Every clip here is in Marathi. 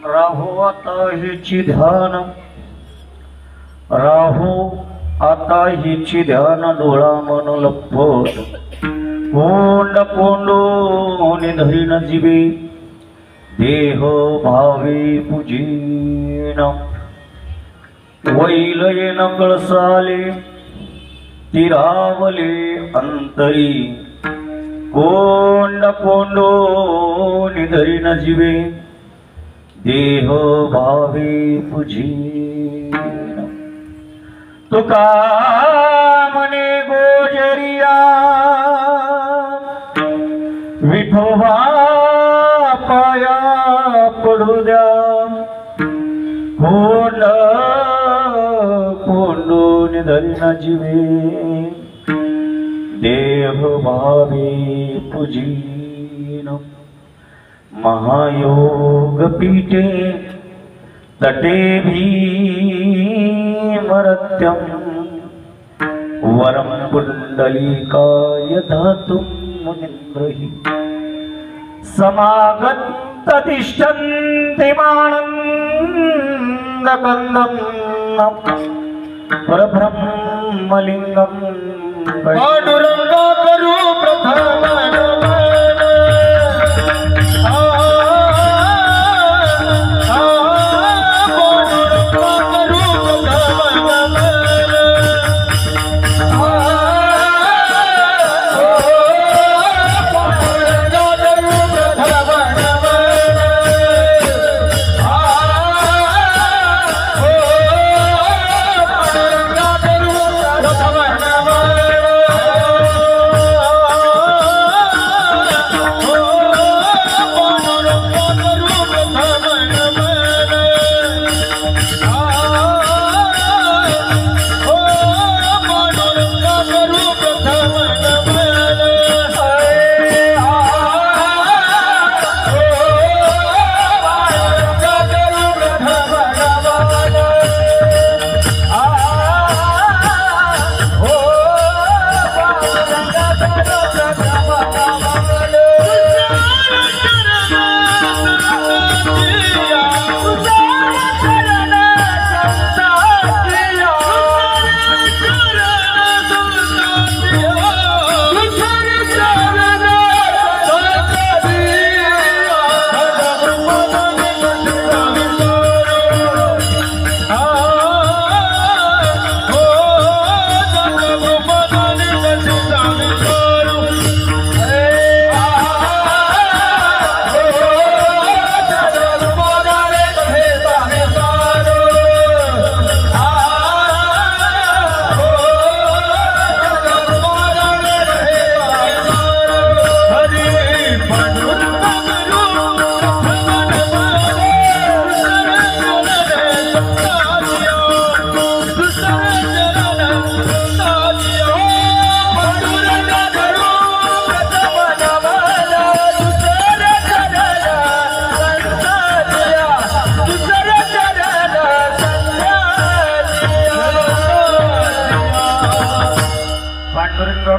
राहू आता हिची ध्यान, राहू आता हिची ध्यान, डोळा मन लपत कोंड कोंडून धरीन जीवे, देह भावे पूजीन. वैलये नकळसाले तिरावले अंतरी, कोंड कोंडून धरीन जीवे, देह भावे पूजीन. तुका म्हणे गोजरिया, विठोबा पाया पडू द्या, कोंड कोंडून धरीन जीवे, देह भावे पूजीन. महायोग पीठे तटे भीमरत्यं, वरं कुंडलिकाय धातुं मुनीन्द्रहि, समागत तिष्ठन्ति मानन्दकन्दं, परब्रह्मलिङ्गं पांडुरंगा करू प्रथम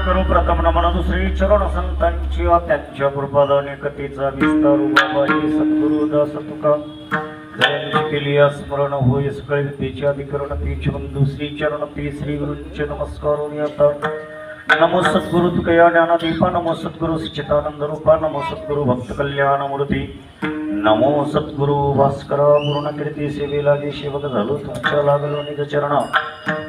करू प्रथम नमन दुसरी चरण संतांची त्यांच्या कृपादाने कथेचा विस्तार बाबाजी सद्गुरु दास तुका जयांची केली स्मरण होय सकळ विद्येची अधिकरण तीच दुसरी चरण ती श्री गुरूंचे नमस्कार आता. नमो सद्गुरु तुकया ज्ञानदीपा, नमो सद्गुरु सच्चिदानंद रूपा, नमो सद्गुरु भक्त कल्याण मूर्ती, नमो सद्गुरु भास्करा पूर्ण कीर्ती सेवे लागे सेवक झालो तुमच्या लागलो निज चरणा.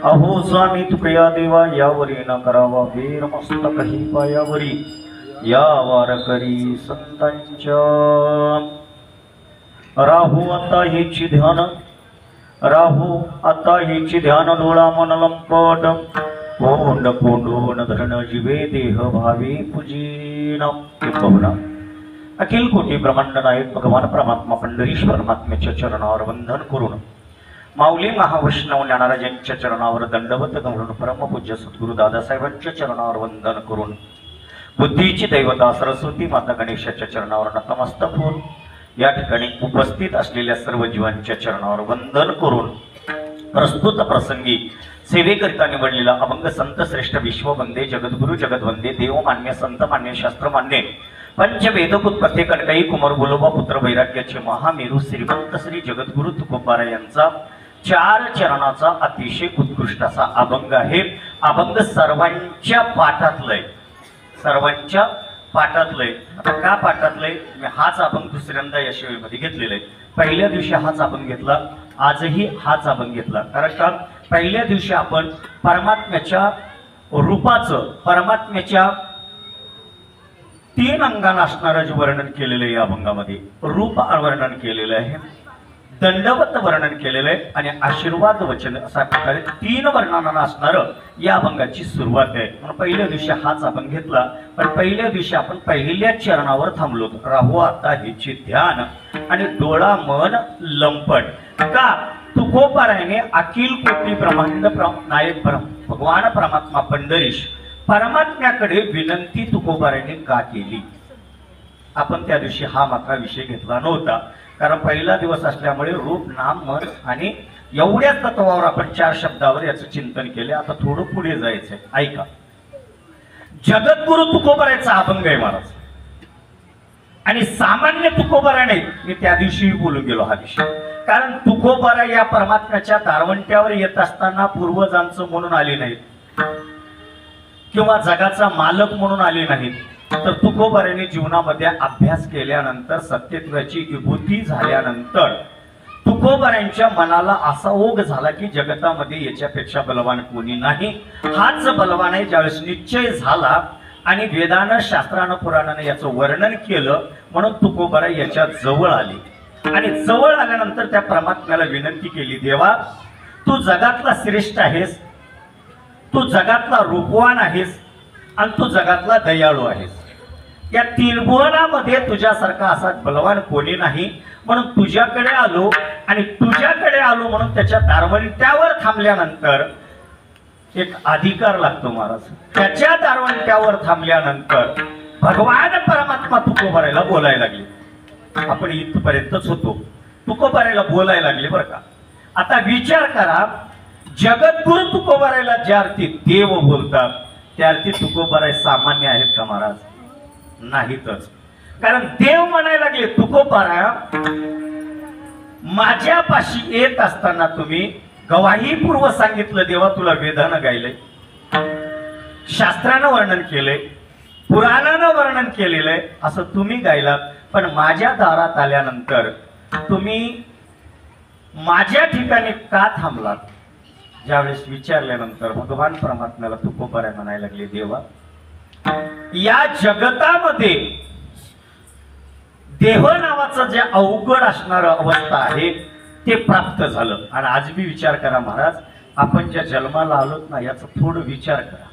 अहो स्वामी तुकया देवा यावरी न करावा वीर मस्तक ही पायावरी, या वारकरी संतांच्या. राहू आता हिची ध्यान, राहू आता हिची ध्यान, डोळा मन लंपट कोंड कोंडून धरण जीवे, देह भावी पूजीन. किंबहुना अखिल कोटी ब्रह्मांड नायक भगवान परमात्मा पंढरीश्वर परमात्म्याच्या चरणावर वंदन करून, माऊली महावैष्णव ज्ञानराजांच्या चरणावर दंडवत घालून, परमपूज्य सद्गुरु दादासाहेबांच्या चरणावर वंदन करून, बुद्धीची दैवता सरस्वती माता गणेशाच्या चरणावर नतमस्तक होऊन, या ठिकाणी उपस्थित असलेल्या सर्व जीवांच्या चरणावर वंदन करून, प्रस्तुत प्रसंगी सेवेकरिता निवडलेला अभंग संत श्रेष्ठ विश्ववंदे जगद्गुरु जगद्वंदे देवमान्य संतमान्य शास्त्रमान्य पंचवेदोत्पत्ती कणकई कुमार गोलोबा पुत्र वैराग्याचे महामेरू श्रीमंत श्री जगद्गुरु तुकोबारा यांचा 4 चरणाचा अतिशय उत्कृष्ट असा अभंग आहे। अभंग सर्वांच्या पाठातलंय, सर्वांच्या पाठातलंय। आता का पाठातलंय? मी हाच अभंग दुसऱ्यांदा या शिवेमध्ये घेतलेला आहे। पहिल्या दिवशी हाच अभंग घेतला, आजही हाच अभंग घेतला। कारण का पहिल्या दिवशी आपण परमात्म्याच्या रूपाचं, परमात्म्याच्या 3 अंगांना असणारं जे वर्णन केलेलं आहे या अभंगामध्ये, रूप वर्णन केलेलं आहे, दंडवत वर्णन केलेलं आहे आणि आशीर्वाद वचन अशा प्रकारे 3 वर्णनांना असणारं या अभंगाची सुरुवात आहे। म्हणून पहिल्या दिवशी हाच अभंग घेतला, पण पहिल्या दिवशी आपण पहिल्या चरणावर थांबलो। राहू आता हिचे ध्यान आणि डोळा मन लंपट। का? तुकोबाराने अखिल कोटी ब्रह्मांड नायक भगवान परमात्मा पंढरीश परमात्म्याकडे विनंती तुकोबाराने का केली? आपण त्या दिवशी हा मात्र विषय घेतला नव्हता, कारण पहिला दिवस असल्यामुळे रूप नाम मन आणि एवढ्याच तत्वावर आपण 4 शब्दावर याचं चिंतन केले। आता थोडं पुढे जायचंय, ऐका। जगद्गुरु तुकोबाराचा अभंग आहे महाराज, आणि सामान्य तुकोबारा नाही। मी त्या दिवशी बोलून गेलो हा विषय, कारण तुकोबारा या परमात्म्याच्या दारवंट्यावर येत असताना पूर्वजांचं म्हणून आले नाहीत किंवा जगाचा मालक म्हणून आले नाहीत, तर तुकोबाराने जीवनामध्ये अभ्यास केल्यानंतर सत्यत्वाची विभूती झाल्यानंतर तुकोबारांच्या मनाला असा ओघ झाला की जगतामध्ये याच्यापेक्षा बलवान कोणी नाही, हाच बलवान आहे। ज्यावेळेस निश्चय झाला आणि वेदानं शास्त्रानं पुराणानं याचं वर्णन केलं, म्हणून तुकोबारा याच्या जवळ आले आणि जवळ आल्यानंतर त्या परमात्म्याला विनंती केली, देवा तू जगातला श्रेष्ठ आहेस, तू जगातला रूपवान आहेस आणि तू जगातला दयाळू आहेस। या 3 भुवनामध्ये तुझ्यासारखा असा बलवान कोणी नाही, म्हणून तुझ्याकडे आलो आणि तुझ्याकडे आलो म्हणून त्याच्या दारवंट्यावर थांबल्यानंतर एक अधिकार लागतो महाराज। त्याच्या दारवंट्यावर थांबल्यानंतर भगवान परमात्मा तुकोबाराला बोलायला लागले। आपण इथपर्यंतच होतो, तुकोबाराला बोलायला लागले बरं का। आता विचार करा, जगद्गुरु तुकोबाराला ज्या अर्थी देव बोलतात त्या अर्थी तुकोबारा सामान्य आहेत का महाराज? नाहीतच। कारण देव म्हणायला लागले, तुकोबारा माझ्यापाशी येत असताना तुम्ही गवाहीपूर्वक सांगितलं, देवा तुला वेदानं गायलंय, शास्त्रानं वर्णन केलंय, पुराणानं वर्णन केलेलं आहे, असं तुम्ही गायलात, पण माझ्या दारात आल्यानंतर तुम्ही माझ्या ठिकाणी का थांबलात? ज्यावेळेस विचारल्यानंतर भगवान परमात्म्याला तुकोबारा म्हणायला लागले, देवा या जगतामध्ये देह नावाचं जे अवघड असणार अवस्था आहे ते प्राप्त झालं। आणि आज मी विचार करा महाराज, आपण ज्या जन्माला आलोत ना याचा थोडं विचार करा।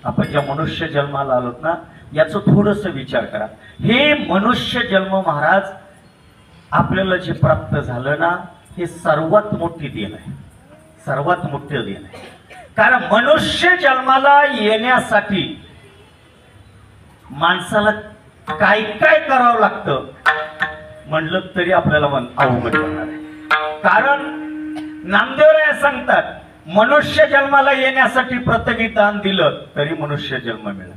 आपण ज्या मनुष्य जन्माला आलोत ना याचं थोडस विचार करा। हे मनुष्य जन्म महाराज आपल्याला जे प्राप्त झालं ना, हे सर्वात मोठी देण आहे, सर्वात मोठे देण आहे। कारण मनुष्य जन्माला येण्यासाठी माणसाला काय काय करावं लागतं म्हणलं तरी आपल्याला अवघड होणार आहे। कारण नामदेवराय सांगतात, मनुष्य जन्माला येण्यासाठी प्रथमी दान दिलं तरी मनुष्य जन्म मिळेल,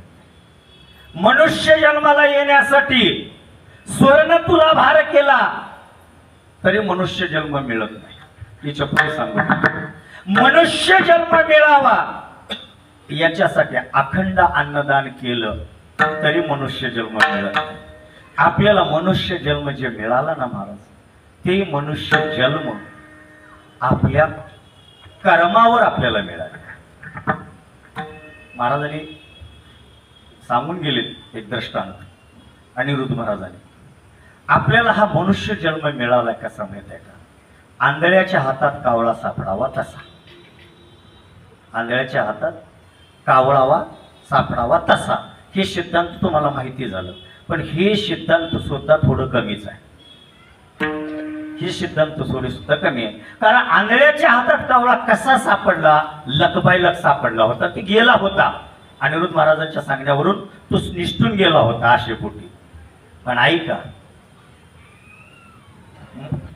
मनुष्य जन्माला येण्यासाठी स्वर्ण तुला भार केला तरी मनुष्य जन्म मिळत नाही। याच्या पुढे सांगू, मनुष्य जन्म मिळावा याच्यासाठी अखंड अन्नदान केलं तरी मनुष्य जन्म मिळत नाही। आपल्याला मनुष्य जन्म जे मिळाला ना महाराज, ते मनुष्य जन्म आपल्या कर्मावर आपल्याला मिळाला। महाराजांनी सांगून गेले एक दृष्टांत, अनिरुद्ध महाराजांनी, आपल्याला हा मनुष्य जन्म मिळाला कसा माहित आहे का? आंधळ्याच्या हातात कावळा सापडावा तसा, आंधळ्याच्या हातात कावळावा सापडावा तसा। हे सिद्धांत तुम्हाला माहिती झालं, पण हे सिद्धांत सुद्धा थोडं कमीच आहे। हे सिद्धांत थोडे सुद्धा कमी आहे, कारण आंधळ्याच्या हातात कावळा कसा सापडला? लकबाईला सापडला होता, ते गेला होता अनिरुद्ध महाराजांच्या सांगण्यावरून, तो निष्ठून गेला होता आशेपोटी। पण ऐका,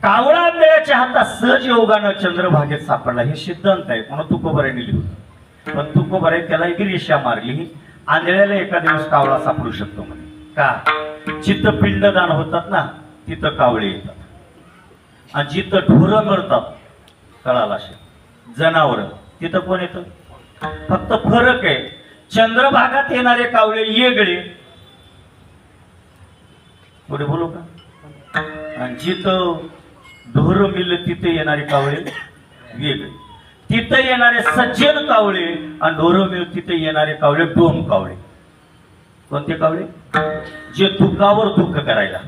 कावळा आंधळ्याच्या हातात सहज योगानं चंद्रभागेत सापडला, हे सिद्धांत आहे, म्हणून तुकोबाराने लिहिलं। पण तुकोबाराने त्याला एक रेषा मारली, आंधळ्याला एका दिवस कावळा सापडू शकतो म्हणे, का जिथं पिंडदान होतात ना तिथं कावळे येतात आणि जिथं ढोरं मरतात कळाला जनावर तिथं कोण येतं? फक्त फरक आहे, चंद्रभागात येणारे कावळे वेगळे, पुढे बोलू का? आणि जिथं ढोर मिळले तिथे येणारे कावळे वेगळे, तिथे येणारे सज्जन कावळे आणि ढोर मिळ तिथे येणारे कावळे डोम कावळे. कोणते कावळे? जे दुःखावर दुःख करायला.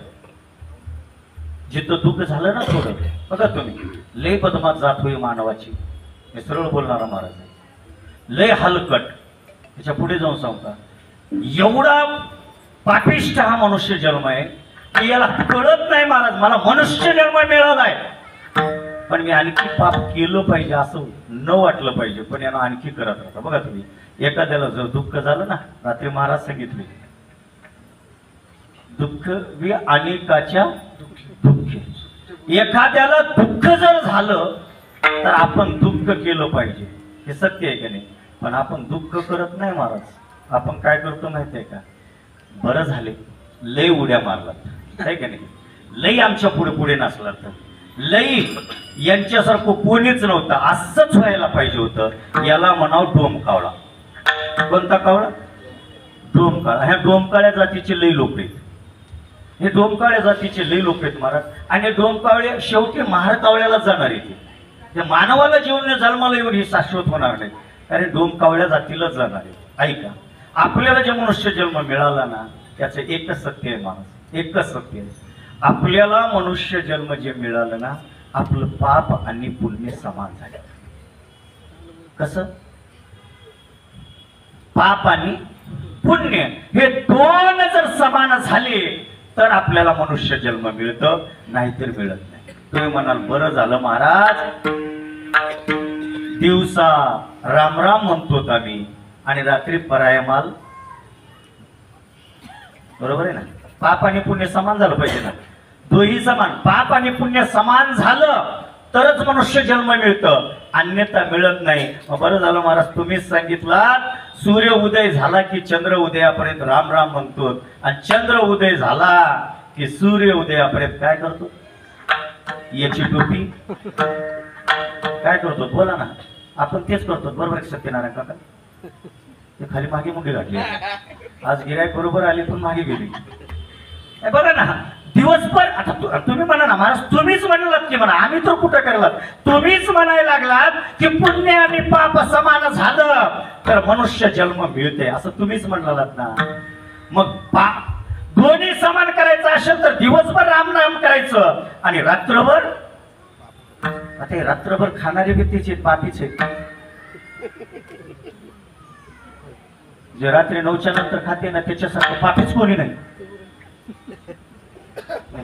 जिथं दुःख झालं ना थोडं, बघा तुम्ही, लय बदमात जात होई मानवाची, मी सरळ बोलणारा महाराज आहे, लय हलकट. त्याच्या पुढे जाऊन सांगता एवढा पापिष्ट हा मनुष्य जन्म आहे की याला कळत नाही महाराज मला मनुष्य जन्म मिळालाय, पण मी आणखी पाप केलं पाहिजे असं न वाटलं पाहिजे, पण यानं आणखी करत राहता. बघा तुम्ही, एखाद्याला जर दुःख झालं ना, रात्री महाराज सांगितले दुःख वि अनेकाच्या दुःख. एखाद्याला दुःख जर झालं तर आपण दुःख केलं पाहिजे, हे सत्य आहे की नाही? पण आपण दुःख करत नाही महाराज. आपण काय करतो माहिती आहे का? बरं झाले लय उड्या मारलात आहे की नाही, लई आमच्या पुढे पुढे नसला तर लई यांच्यासारखं कोणीच नव्हतं असंच व्हायला पाहिजे होतं. याला म्हणावं डोम कावळा. कोणता कावळा? डोम काळा. ह्या डोमकाळ्या जातीचे लई लोक आहेत, हे डोमकाळ्या जातीचे लई लोक आहेत महाराज. आणि डोमकावळे शेवटी महार कावळ्याला जाणार आहे, मानवाला जीवन जन्माला येऊन ही शाश्वत होणार नाही, कारण डोमकावळ्या जातीलाच जाणार आहे. ऐका, आपल्याला जे मनुष्य जन्म मिळाला ना त्याचं एकच सत्य आहे महाराज, एकच सत्य आहे. आपल्याला मनुष्य जन्म जे मिळालं ना, आपलं पाप आणि पुण्य समान झालं. कसं? पाप आणि पुण्य हे दोन जर समान झाले तर आपल्याला मनुष्य जन्म मिळतं, नाहीतर मिळत नाही. तुम्ही म्हणाल बरं झालं महाराज, दिवसा राम राम म्हणतो आम्ही आणि रात्री परायमाल, बरोबर आहे ना? पाप आणि पुण्य समान झालं पाहिजे ना, दोही समान. पाप आणि पुण्य समान झालं तरच मनुष्य जन्म मिळतं, अन्यथा मिळत नाही. बरं झालं महाराज, तुम्हीच सांगितलं सूर्य उदय झाला की चंद्र उदयापर्यंत राम राम म्हणतो, आणि चंद्र उदय झाला की सूर्य उदयापर्यंत काय करतो? याची टोपी काय करतो? बोला ना. आपण तेच करतो, बरोबर आहे सत्यनारायण काका? ते खाली मागे मुंडी घातली, आज गिरायक बरोबर आली पण मागे गेली. बघा ना, दिवसभर आता तुम्ही म्हणा ना महाराज, तुम्हीच म्हणालात की म्हणा, आम्ही तर कुठं करलात, तुम्हीच म्हणायला लागलात की पुण्य आणि पाप समान झालं तर मनुष्य जन्म मिळते, असं तुम्हीच म्हणालात ना. मग दोन्ही समान करायचं असेल तर दिवसभर राम राम करायचं आणि रात्रभर, आता हे रात्रभर खाणारे व्यक्तीचे पापीचे, जे रात्री 9च्या नंतर खाते ना त्याच्यासारखं पापीच कोणी नाही.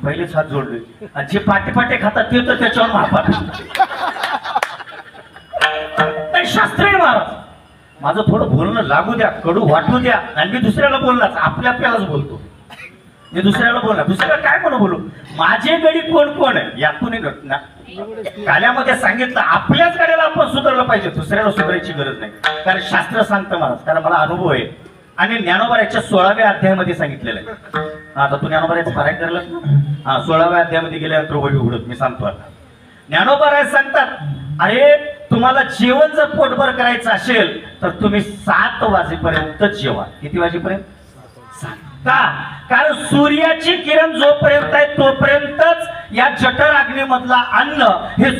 पहिलेच हात जोडले, आणि जे पाटे पाटे खातात ते तर त्याच्यावर महापाप. शास्त्रीय महाराज, माझं थोडं बोलणं लागू द्या, कडू वाटू द्या, आणि मी दुसऱ्याला बोलणार, आपल्यालाच बोलतो मी, दुसऱ्याला बोलणार, दुसऱ्याला काय म्हणून बोलू? माझे गडी कोण कोण आहे यातून घटना काल्यामध्ये सांगितलं, आपल्याच गाड्याला आपण सुधारलं पाहिजे, दुसऱ्याला सुधारायची गरज नाही, कारण शास्त्र सांगतं महाराज, कारण मला अनुभव आहे. आणि ज्ञानोबाराच्या 16व्या अध्यायामध्ये सांगितलेलं आहे. आता तू ज्ञानोबाराचं पारायण करलं ना, 16व्या अध्यायामध्ये गेल्यानंतर वही उघडत मी सांगतो. आता ज्ञानोबाराय सांगतात, अरे तुम्हाला जेवण जर पोटभर करायचं असेल तर तुम्ही 7 वाजेपर्यंत जेवा. किती वाजेपर्यंत? 7. का? कारण सूर्याची किरण जोपर्यंत आहे तोपर्यंतच या जठर अग्नीमधला अन्न हे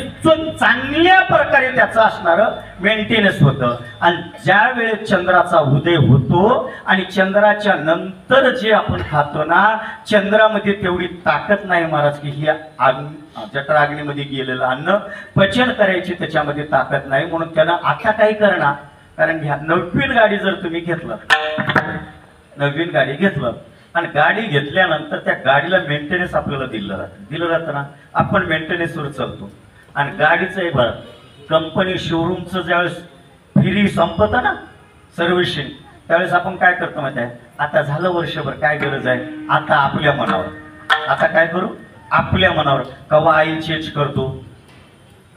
चांगल्या प्रकारे त्याचं असणार मेंटेनन्स होतं. आणि ज्या वेळेस चंद्राचा उदय होतो आणि चंद्राच्या नंतर जे आपण खातो ना, चंद्रामध्ये तेवढी ताकद नाही महाराज की ही जठर अग्नीमध्ये गेलेलं अन्न पचन करायची, त्याच्यामध्ये ताकद नाही. म्हणून त्याला आता काय करणार, कारण ह्या नवीन गाडी जर तुम्ही घेतलं, नवीन गाडी घेतलं आणि गाडी घेतल्यानंतर त्या गाडीला मेंटेनन्स आपल्याला दिलं जातं ना, आपण मेंटेनन्सवर चालतो. आणि गाडीचं एक बरं, कंपनी शोरूमचं ज्यावेळेस फ्री संपतं ना सर्व्हिसिंग, त्यावेळेस आपण काय करतो माहिती आहे, आता झालं वर्षभर, काय गरज आहे आता आपल्या मनावर, आता काय करू आपल्या मनावर. कवा ऑइल चेंज करतो,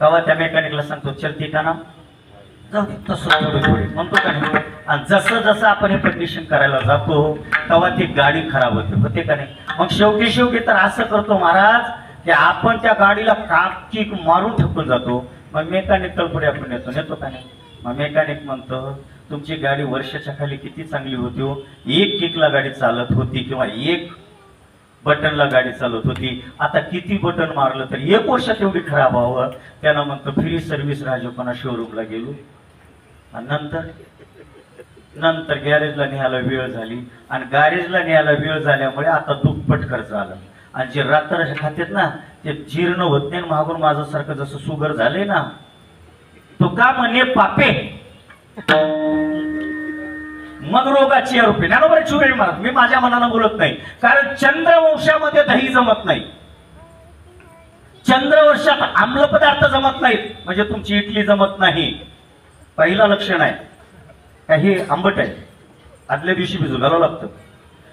कवा त्या मेकॅनिकला सांगतो चल ती का ना जाऊ दे तसं थोडे थोडे म्हणतो का नाही. आणि जसं जसं आपण हे कंडिशन करायला जातो तेव्हा ती गाडी खराब होते का नाही. मग शेवटी तर असं करतो महाराज की आपण त्या गाडीला कापकीक मारून ठेवून जातो. मग मेकॅनिक तळपुडे आपण नेतो का नाही. मग मेकॅनिक म्हणतो तुमची गाडी वर्षाच्या खाली किती चांगली होती हो, एक किकला गाडी चालत होती किंवा एक बटनला गाडी चालत होती, आता किती बटन मारलं तर एक वर्षात एवढी खराब व्हावं. त्यानं म्हणतो फ्री सर्व्हिस राजोपणा शोरूमला गेलो. आणि नंतर गॅरेजला न्यायला वेळ झाली आणि गॅरेजला न्यायला वेळ झाल्यामुळे आता दुप्पट खर्च आला. आणि जे रात्र खातेत ना ते जीर्ण होत नाही. मागून माझं सारखं जसं शुगर झाले ना तो का म्हणे पापे मग रोगाची आरोपी ज्ञानोबा चुरेल महाराज. मी माझ्या मनानं बोलत नाही कारण चंद्रवंशामध्ये दही जमत नाही. चंद्रवंशात आम्ल पदार्थ जमत नाहीत म्हणजे तुमची इडली जमत नाही. पहिला लक्षण आहे का हे आंबट आहे, आदल्या दिवशी भिजू घालावं लागतं.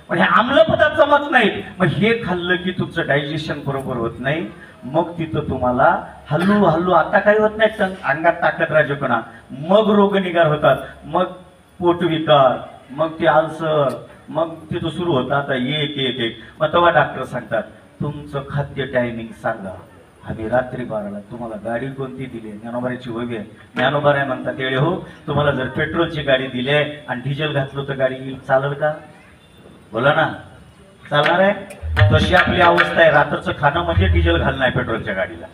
पण हे आम्ल पदार्थ जमत नाहीत. मग हे खाल्लं की तुमचं डायजेशन बरोबर होत नाही. मग तिथं तुम्हाला हल्लू आता काही होत नाही, अंगात ताकद राजपणा, मग रोगनिगार होतात, मग पोटविकार, मग ते अल्सर, मग तिथं सुरू होतं आता एक. मग तेव्हा डॉक्टर सांगतात तुमचं खाद्य टायमिंग सांगा. आम्ही रात्री 12ला तुम्हाला गाडी कोणती दिली. ज्ञानोबाची वय आहे. ज्ञानोबा आहे म्हणतात तेळे हो तुम्हाला जर पेट्रोलची गाडी दिली आणि डिझेल घातलं तर गाडी चालेल का. बोला ना चालणार आहे. तशी आपली अवस्था आहे. रात्रचं खाणं म्हणजे डिझेल घालणं आहे पेट्रोलच्या गाडीला,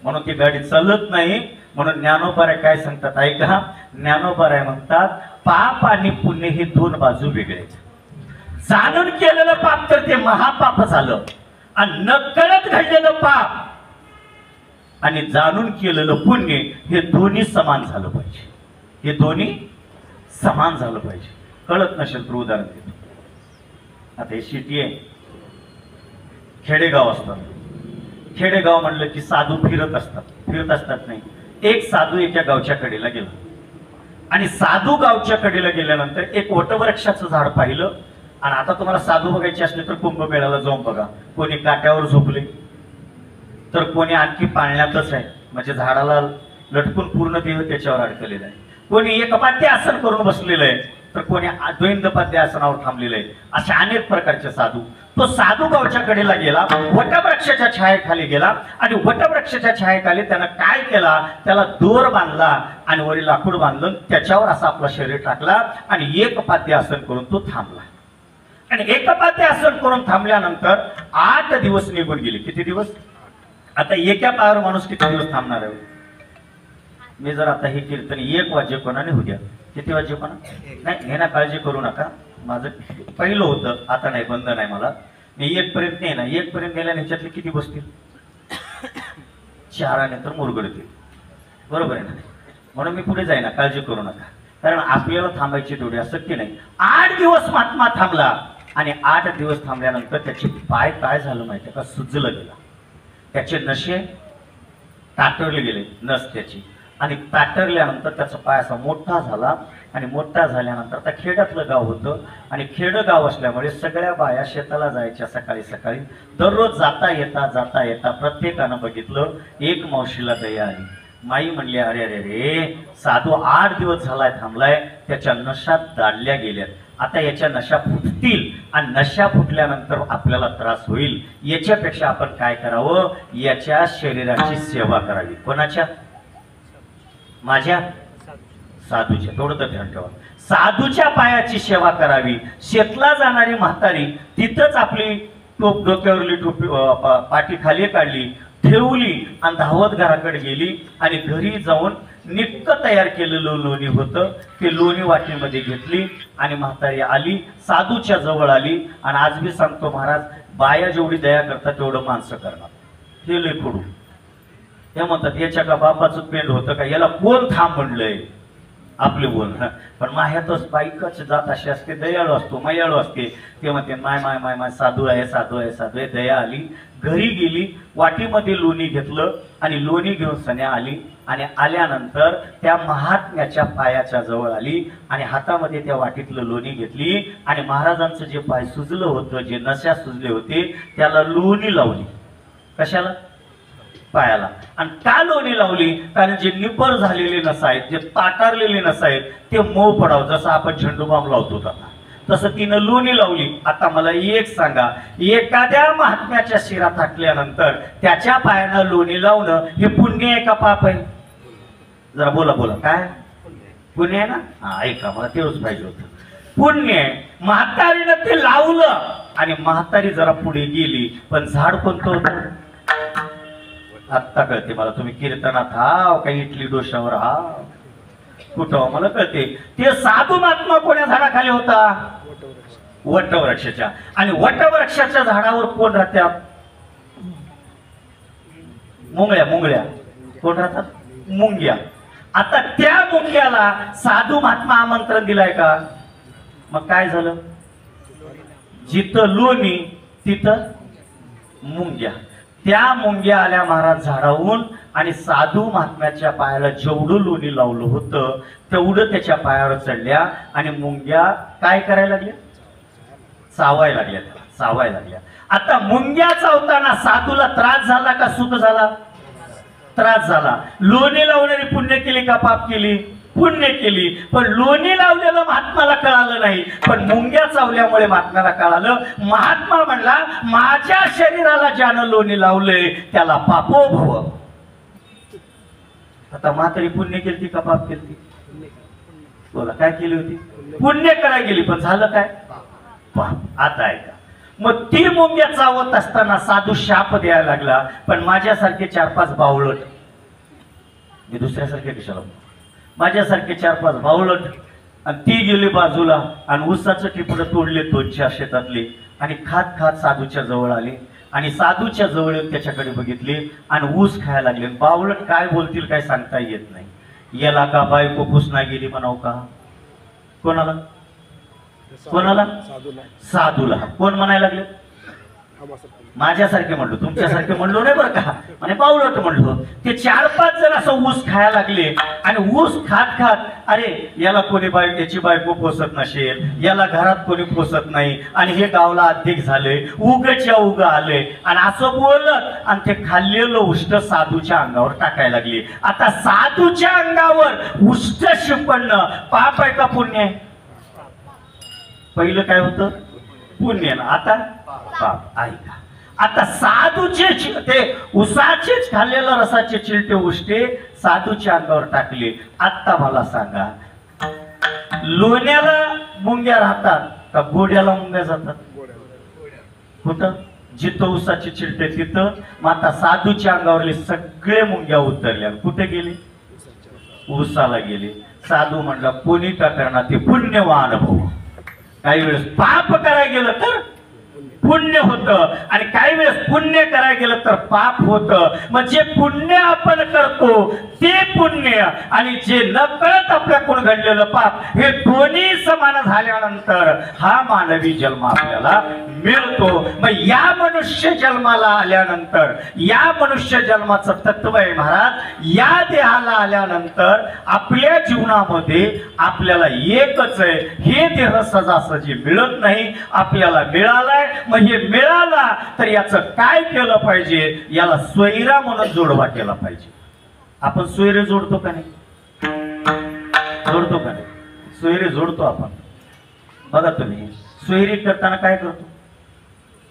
म्हणून ती गाडी चालत नाही. म्हणून ज्ञानोबाराय काय सांगतात ऐका. ज्ञानोबाराय म्हणतात पाप आणि पुण्य हे दोन बाजू वेगळे. जाणून केलेलं पाप तर ते महापाप झालं आणि नकळत घडलेलं पाप आणि जाणून केलेलं पुण्य हे दोन्ही समान झालं पाहिजे. हे दोन्ही समान झालं पाहिजे. कळत नसेल तर उदाहरण देतो. आता हे सिटी आहे, खेडेगाव असतात. खेडेगाव म्हणलं की साधू फिरत असतात नाही. एक साधू एका गावच्या कडेला गेला आणि साधू गावच्या कडेला गेल्यानंतर एक वटवृक्षाचं झाड पाहिलं. आणि आता तुम्हाला साधू बघायचे असले तर कुंभमेळ्याला जाऊन बघा. कोणी काट्यावर झोपले तर कोणी आणखी पाळण्यातच आहे म्हणजे झाडाला लटकून पूर्ण देह त्याच्यावर अडकलेला आहे. कोणी एकपाद्य आसन करून बसलेलं आहे तर कोणी द्वैंदपाद्य आसनावर थांबलेलं आहे. अशा अनेक प्रकारचे साधू. तो साधू गावच्या कडेला गेला, वटवृक्षाच्या छायेखाली गेला आणि वटवृक्षाच्या छायेखाली त्यानं काय केला, त्याला दोर बांधला आणि वरील लाकूड बांधलं, त्याच्यावर असं आपलं शरीर टाकला आणि एकपाद्य आसन करून तो थांबला. आणि एकपाद्य आसन करून थांबल्यानंतर 8 दिवस निघून गेले. किती दिवस. आता एका पायावर माणूस किती दिवस थांबणार आहे. मी जर आता हे कीर्तन 1 वाजेकोणाने होऊ द्या. किती वाजेकोणा नाही हे ना काळजी करू नका. माझं पहिलं होतं आता नाही, बंद नाही मला. मी 1 पर्यंत नाही ना, 1 पर्यंत गेल्याने ह्याच्यातले किती बसतील 4 तर मुरगडतील. बरोबर आहे ना. म्हणून मी पुढे जाईना, काळजी करू नका. कारण आपल्याला थांबायची तेवढी शक्य नाही. 8 दिवस महात्मा थांबला आणि 8 दिवस थांबल्यानंतर त्याचे पाय काय झालं माहिती का, सुजलं गेला. त्याचे नशे ताटरले गेले, नस त्याची. आणि ताटरल्यानंतर त्याचा पाय असा मोठा झाला आणि मोठा झाल्यानंतर त्या खेड्यातलं गाव होतं आणि खेडगाव असल्यामुळे सगळ्या बाया शेताला जायच्या सकाळी सकाळी. दररोज जाता येता प्रत्येकानं बघितलं. एक मावशीला दया आली. माई म्हणली अरे अरे रे साधू 8 दिवस झालाय थांबलाय, त्याच्या नशात दाढल्या गेल्यात. आता याच्या नशा फुटतील आणि नशा फुटल्यानंतर आपल्याला त्रास होईल. याच्यापेक्षा आपण काय करावं, याच्या शरीराची सेवा करावी. कोणाच्या. माझ्या साधूच्या. थोडं तर ध्यान ठेवा. साधूच्या पायाची सेवा करावी. शेतला जाणारी म्हातारी तिथंच आपली टोप डोक्यावरली टोपी पाठी खाली काढली, ठेवली आणि धावत घराकडे गेली आणि घरी जाऊन निक्क तयार केलेलं लोणी होतं ते लोणी वाटीमध्ये घेतली आणि म्हातारी आली, साधूच्या जवळ आली. आणि आज मी सांगतो महाराज, बाया जेवढी दया करतात तेवढं माणसं करणार. हे लय फोडू. हे म्हणतात याच्या का बापाचं पेंड होतं का, याला कोण थांब म्हणलंय. आपले बोल. पण माह्यातच बाईकच जात अशी असते, दयाळू असतो, मयाळू असते. ते म्हणते माय माय माय माय साधू आहे साधू आहे साधू आहे. दया आली, घरी गेली, वाटीमध्ये लोणी घेतलं आणि लोणी घेऊन सन्या आली. आणि आल्यानंतर त्या महात्म्याच्या पायाच्या जवळ आली आणि हातामध्ये त्या वाटीतलं लोणी घेतली आणि महाराजांचं जे पाय सुजलं होतं, जे नशा सुजले होते त्याला लोणी लावली. कशाला. पायाला. आणि का लोणी लावली? कारण जे निपर झालेले नस आहेत, जे ताटारलेले नस आहेत ते मऊ पडावं. जसं आपण झेंडूबाम लावतो तसं तिनं लोणी लावली. आता मला एक सांगा, एखाद्या महात्म्याच्या शिरा टाकल्यानंतर त्याच्या पायानं लोणी लावणं हे पुण्य आहे का पाप आहे? जरा बोला बोला, काय पुण्य आहे ना? हा, ऐका, मला तेवढंच पाहिजे होतं. पुण्य आहे. म्हातारीनं ते लावलं आणि म्हातारी जरा पुढे गेली, पण झाड कोणतं होतं? आत्ता कळते मला. तुम्ही कीर्तनात हाव काही इडली डोशावर हाव कुठं मला कळते. ते साधू महात्मा कोण्या झाडाखाली होता? वटवृक्षाच्या. आणि वटवृक्षाच्या झाडावर कोण राहतात? मुंगळ्या. कोण राहतात? मुंग्या. आता त्या मुंग्याला साधू महात्मा आमंत्रण दिलाय का? मग काय झालं? जिथं लोणी तिथं मुंग्या. त्या मुंग्या आल्या महाराज झाडावून आणि साधू महात्म्याच्या पायाला जेवढं लोणी लावलं होतं तेवढं त्याच्या पायावर चढल्या आणि मुंग्या काय करायला लागल्या? चावायला लागल्या. आता मुंग्या चावताना साधूला त्रास झाला का सुख झाला? त्रास झाला. लोणी लावणारी पुण्य केली का पाप केली? पुण्य केली. पण लोणी लावलेलं महात्माला कळालं नाही, पण मुंग्या चावल्यामुळे महात्म्याला कळालं. महात्मा म्हणला, माझ्या शरीराला ज्यानं लोणी लावलंय त्याला पापो भव. आता म्हातारी पुण्य केली का पाप केली? बोला, काय केली होती? पुण्य करायला गेली, पण झालं काय? पाप. आता ऐका, मग ती मुंग्या चावत असताना साधू शाप द्यायला लागला, पण माझ्यासारखे 4-5 बावळट, मी दुसऱ्यासारखे कशाला, माझ्यासारखे 4-5 बावळट, आणि ती गेली बाजूला आणि ऊसाचं टिपडं तोडले 2-4 शेतातले आणि खात साधूच्या जवळ आले आणि साधूच्या जवळ येऊन त्याच्याकडे बघितले आणि ऊस खायला लागले. बावळट काय बोलतील काय सांगता येत नाही. याला का बायको पुसना गेली म्हणाव का? कोणाला? साधूला. कोण म्हणायला लागले? माझ्यासारखे म्हणलो, तुमच्यासारखे म्हणलो नाही बरं का, म्हणजे बावळट म्हणलो. ते 4-5 जण असं ऊस खायला लागले आणि ऊस खात अरे याला कोणी याची बायको पोसत नसेल, याला घरात कोणी पोसत नाही आणि हे गावला अधिक झाले, उगच्या उग आले आणि असं बोलत आणि ते खाल्लेलं उष्ट साधूच्या अंगावर टाकायला लागली. आता साधूच्या अंगावर उष्ट शिंपडणं पाप आहे का पुण्य आहे? पहिलं काय होतं? पुण्य. आता पाप. ऐका, आता साधूचे ते उसाचेच खाल्लेल्या रसाचे चिलटे उष्टे साधूच्या अंगावर टाकले. आता मला सांगा, लोण्याला मुंग्या राहतात का गोड्याला मुंग्या जातात? कुठं? जिथं उसाचे चिलटे तिथं. मग आता साधूच्या अंगावरले सगळे मुंग्या उतरल्या, कुठे गेले? उसाला गेले. साधू म्हणला, कोणी का करणार ते पुण्यवान भाऊ. काही वेळेस पाप करायला गेलं तर पुण्य होतं आणि काही वेळेस पुण्य करायला गेलं तर पाप होतं. मग जे पुण्य आपण करतो ते पुण्य आणि जे नकळत आपल्याकडून घडलेलं पाप हे दोन्ही समान झाल्यानंतर हा मानवी जन्म आपल्याला मिळतो. मग या मनुष्य जन्माला आल्यानंतर, या मनुष्य जन्माचं तत्व आहे महाराज, या देहाला आल्यानंतर आपल्या जीवनामध्ये आपल्याला एकच आहे, हे देह सहजासहजी मिळत नाही, आपल्याला मिळालाय. मग हे मिळाला तर याचं काय केलं पाहिजे? याला स्वैरा म्हणून जोडवा केला पाहिजे. आपण सोयरे जोडतो का नाही? जोडतो का नाही? सोयरे जोडतो आपण. बघा तुम्ही सोयरी करताना काय करतो?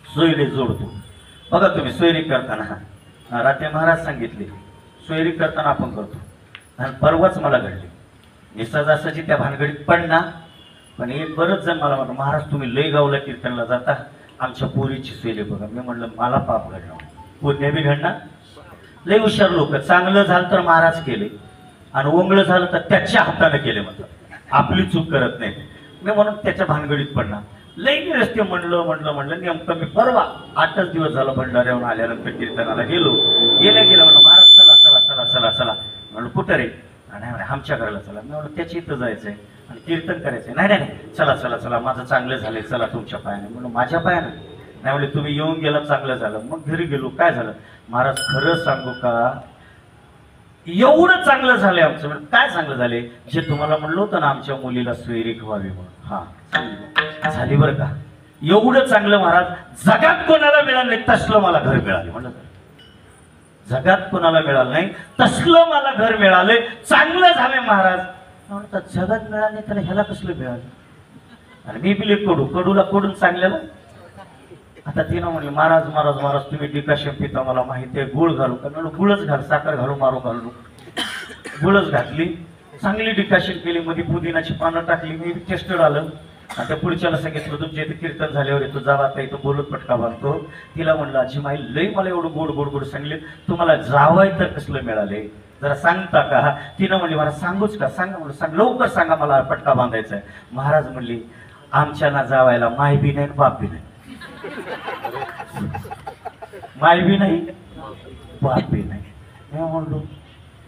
सोयरे जोडतो. बघा तुम्ही सोयरी करताना रात्री महाराज सांगितले, सोयरी करताना आपण करतो. आणि परवाच मला घडले, मी सहजासहजी त्या भानगडीत पडना, पण एक बरंच जण मला म्हणतो, महाराज तुम्ही लय गावला कीर्तनला जाता, आमच्या पोरीची सोयरी बघा. मी म्हणलं मला पाप घडणार, पुण्य बी घडणार. लय हुशार लोक, चांगलं झालं तर महाराज केले आणि ओंगळं झालं तर त्याच्या हाताने केले म्हणतात, आपली चूक करत नाही. मी म्हणून त्याच्या भानगडीत पडणार. लई दिवस ते म्हणलं नेमकं मी परवा 8च दिवस झालं भंडाऱ्याहून आल्यानंतर कीर्तनाला गेलो. गेलं म्हणलं महाराज चला म्हणलं कुठं रे? नाही आमच्या घराला चला. मी म्हणलं त्याच्या इथं जायचंय आणि कीर्तन करायचंय. नाही चला माझं चांगलं झालंय, चला तुमच्या पायाने. म्हणून माझ्या पायाने नाही म्हणले, तुम्ही येऊन गेला चांगलं झालं. मग घरी गेलो, काय झालं महाराज खरं सांगू का, एवढं चांगलं झालंय आमचं. काय चांगलं झाले? जे तुम्हाला म्हणलं होतं ना आमच्या मुलीला सोयरी व्हावी म्हणून, हा झाली बरं का. एवढं चांगलं महाराज जगात कोणाला मिळालं नाही तसलं मला घर मिळाले. म्हणलं जगात कोणाला मिळालं नाही तसलं मला घर मिळालंय, चांगलं झालंय महाराज. म्हणतात जगात मिळालं नाही त्याला ह्याला कसलं मिळालं? आणि मी बिले कडूला कडून सांगलेलं. आता तिनं म्हणले महाराज महाराज महाराज तुम्ही डिकाशन पिता मला माहिती आहे, गुळ घालू का? म्हणून गुळच घाल, साखर घालू मारू घालू. गुळच घातली, चांगली डिकाशन केली, मध्ये पुदिनाची पानं टाकली. मी टेस्टेड आलं आणि त्या पुढच्याला सांगितलं तुमच्या इथे कीर्तन झाल्यावर येतो, जावा आता इथं बोलत पटका बांधतो. तिला म्हणलं आजी माई लई मला एवढं गोड गोड गोड सांगले, तुम्हाला जावाय तर कसलं मिळाले जरा सांगता का? तिनं म्हणली मला सांगूच का? सांगा म्हणलं. सांग लवकर सांगा, मला पटका बांधायचा आहे. महाराज म्हणली आमच्या ना जावायला माय बी नाही बाप बी नाही. माय बी नाही बाप बी नाही. मी म्हणलो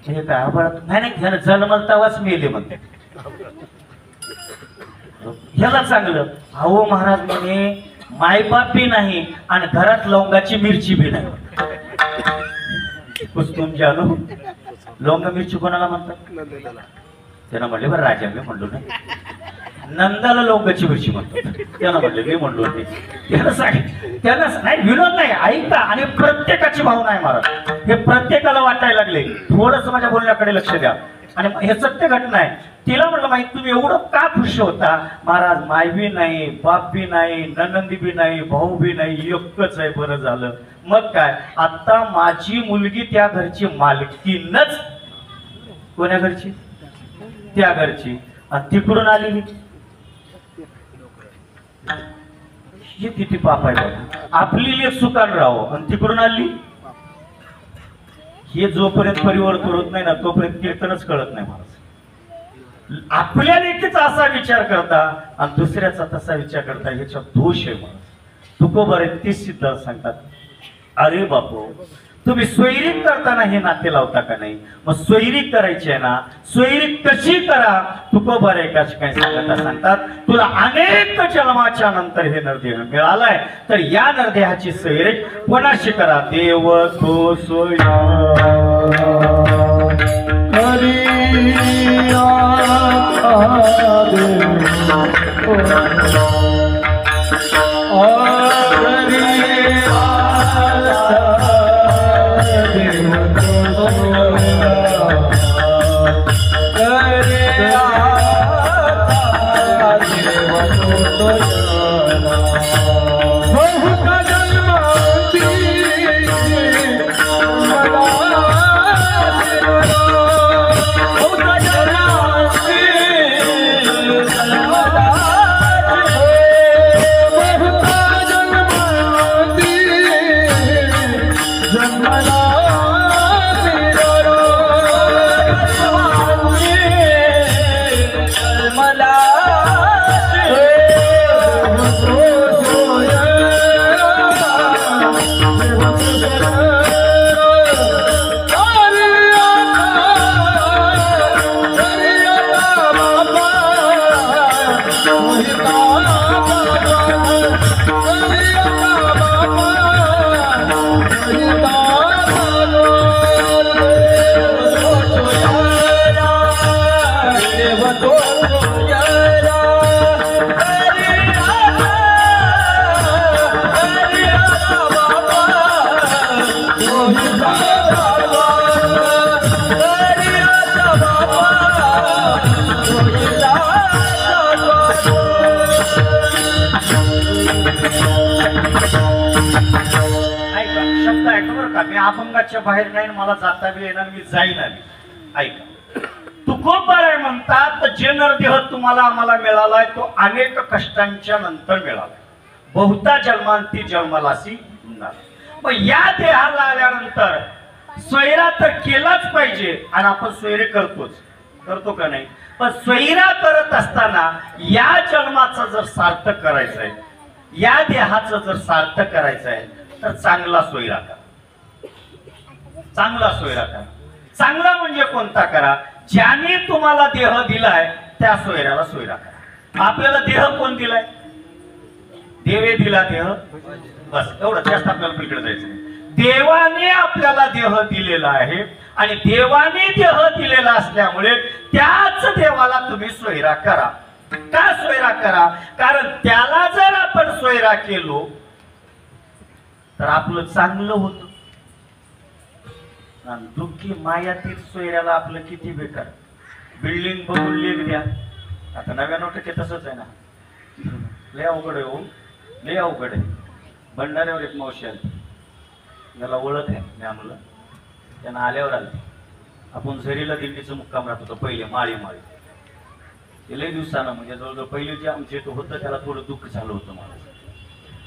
हे काय आबाळात? नाही नाही जन्मल तवाच मेले म्हणते. ह्याला चांगलं. अहो महाराज म्हणे मायबाप बी नाही आणि घरात लवंगाची मिरची बी नाही. तुमच्या लवंगा मिरची कोणाला म्हणतात? त्यांना म्हणले बरं राजा मी म्हणलो नाही, नंदाला लवंगाची मिरची म्हणतो. त्यानं म्हणले मी म्हणलो नाही. त्यानं सांगितलं त्याला नाही, विनोद नाही, ऐका. आणि प्रत्येकाची भावना आहे महाराज, हे प्रत्येकाला वाटायला लागले. थोडस माझ्या बोलण्याकडे लक्ष द्या. आणि हे सत्य घटना आहे. तिला म्हटलं माहिती तुम्ही एवढं का खुश होता? महाराज माय बी नाही बाप बी नाही ननंदी बी नाही भाऊ बी नाही, एकच आहे. बरं झालं. मग काय, आता माझी मुलगी त्या घरची मालकीनच. कोण्या घरची? त्या घरची. आणि तिकडून आलेली हे किती पाप आहे बघा. आपली लेख सुकान राहावं आणि तिकडून आली. हे जोपर्यंत परिवर्तन होत नाही ना तोपर्यंत कीर्तनच कळत नाही महाराज. आपल्या लेखीचा असा विचार करता आणि दुसऱ्याचा तसा विचार करता, ह्याचा दोष आहे महाराज. तुकोबार ते सिद्धांत सांगतात, अरे बापू तुम्ही सोयरीक करताना हे नाते लावता का नाही? मग सोयरीक करायची आहे ना, सोयरीक कशी करा? तुकोबार एका ठिकाणी सांगतात तुला अनेक जन्माच्या नंतर हे नरदेह मिळालाय, तर या नरदेहाची सोयरीक कोणाशी करा? देव तो सोया अपंगाच्या बाहेर नाही, मला जाता बी येणार, मी जाईन आली. ऐका, तुकोबार आहे म्हणतात जे नरदेह तुम्हाला आम्हाला मिळालाय तो अनेक कष्टांच्या नंतर मिळालाय, बहुता जन्मांती जन्मलासी. मग या देहाला आल्यानंतर स्वैरा तर केलाच पाहिजे आणि आपण स्वैरे करतो का नाही? पण स्वैरा करत असताना या जन्माचं जर सार्थक करायचं आहे, या देहाचं जर सार्थक करायचं आहे, तर चांगला स्वैरा करा. चांगला सोयरा करा. चांगला म्हणजे कोणता करा? ज्याने तुम्हाला देह दिलाय त्या सोयऱ्याला सोयरा करा. आपल्याला देह कोण दिलाय? देवे दिला देह, बस एवढं. जास्त आपल्याला पलीकडे जायचं नाही. देवाने आपल्याला देह दिलेला आहे आणि देवाने देह दिलेला असल्यामुळे त्याच देवाला तुम्ही सोयरा करा. का सोयरा करा? कारण त्याला जर आपण सोयरा केलो तर आपलं चांगलं होतं. आणि दुःखी मायातीत सोयऱ्याला आपलं किती बेकार. बिल्डिंग बघून लेख द्या. आता 99% तसंच आहे ना. लय अवघड आहे हो, लय अवघड आहे. भंडाऱ्यावर एक मावशी आली, त्याला ओळख आहे मॅमला. त्यांना आल्यावर आले. आपण झरीला दिंडीचं मुक्काम राहत होतो पहिले, माळी ते लय दिवसानं, म्हणजे जवळजवळ पहिले जे आमचे होतं त्याला थोडं दुःख झालं होतं मला.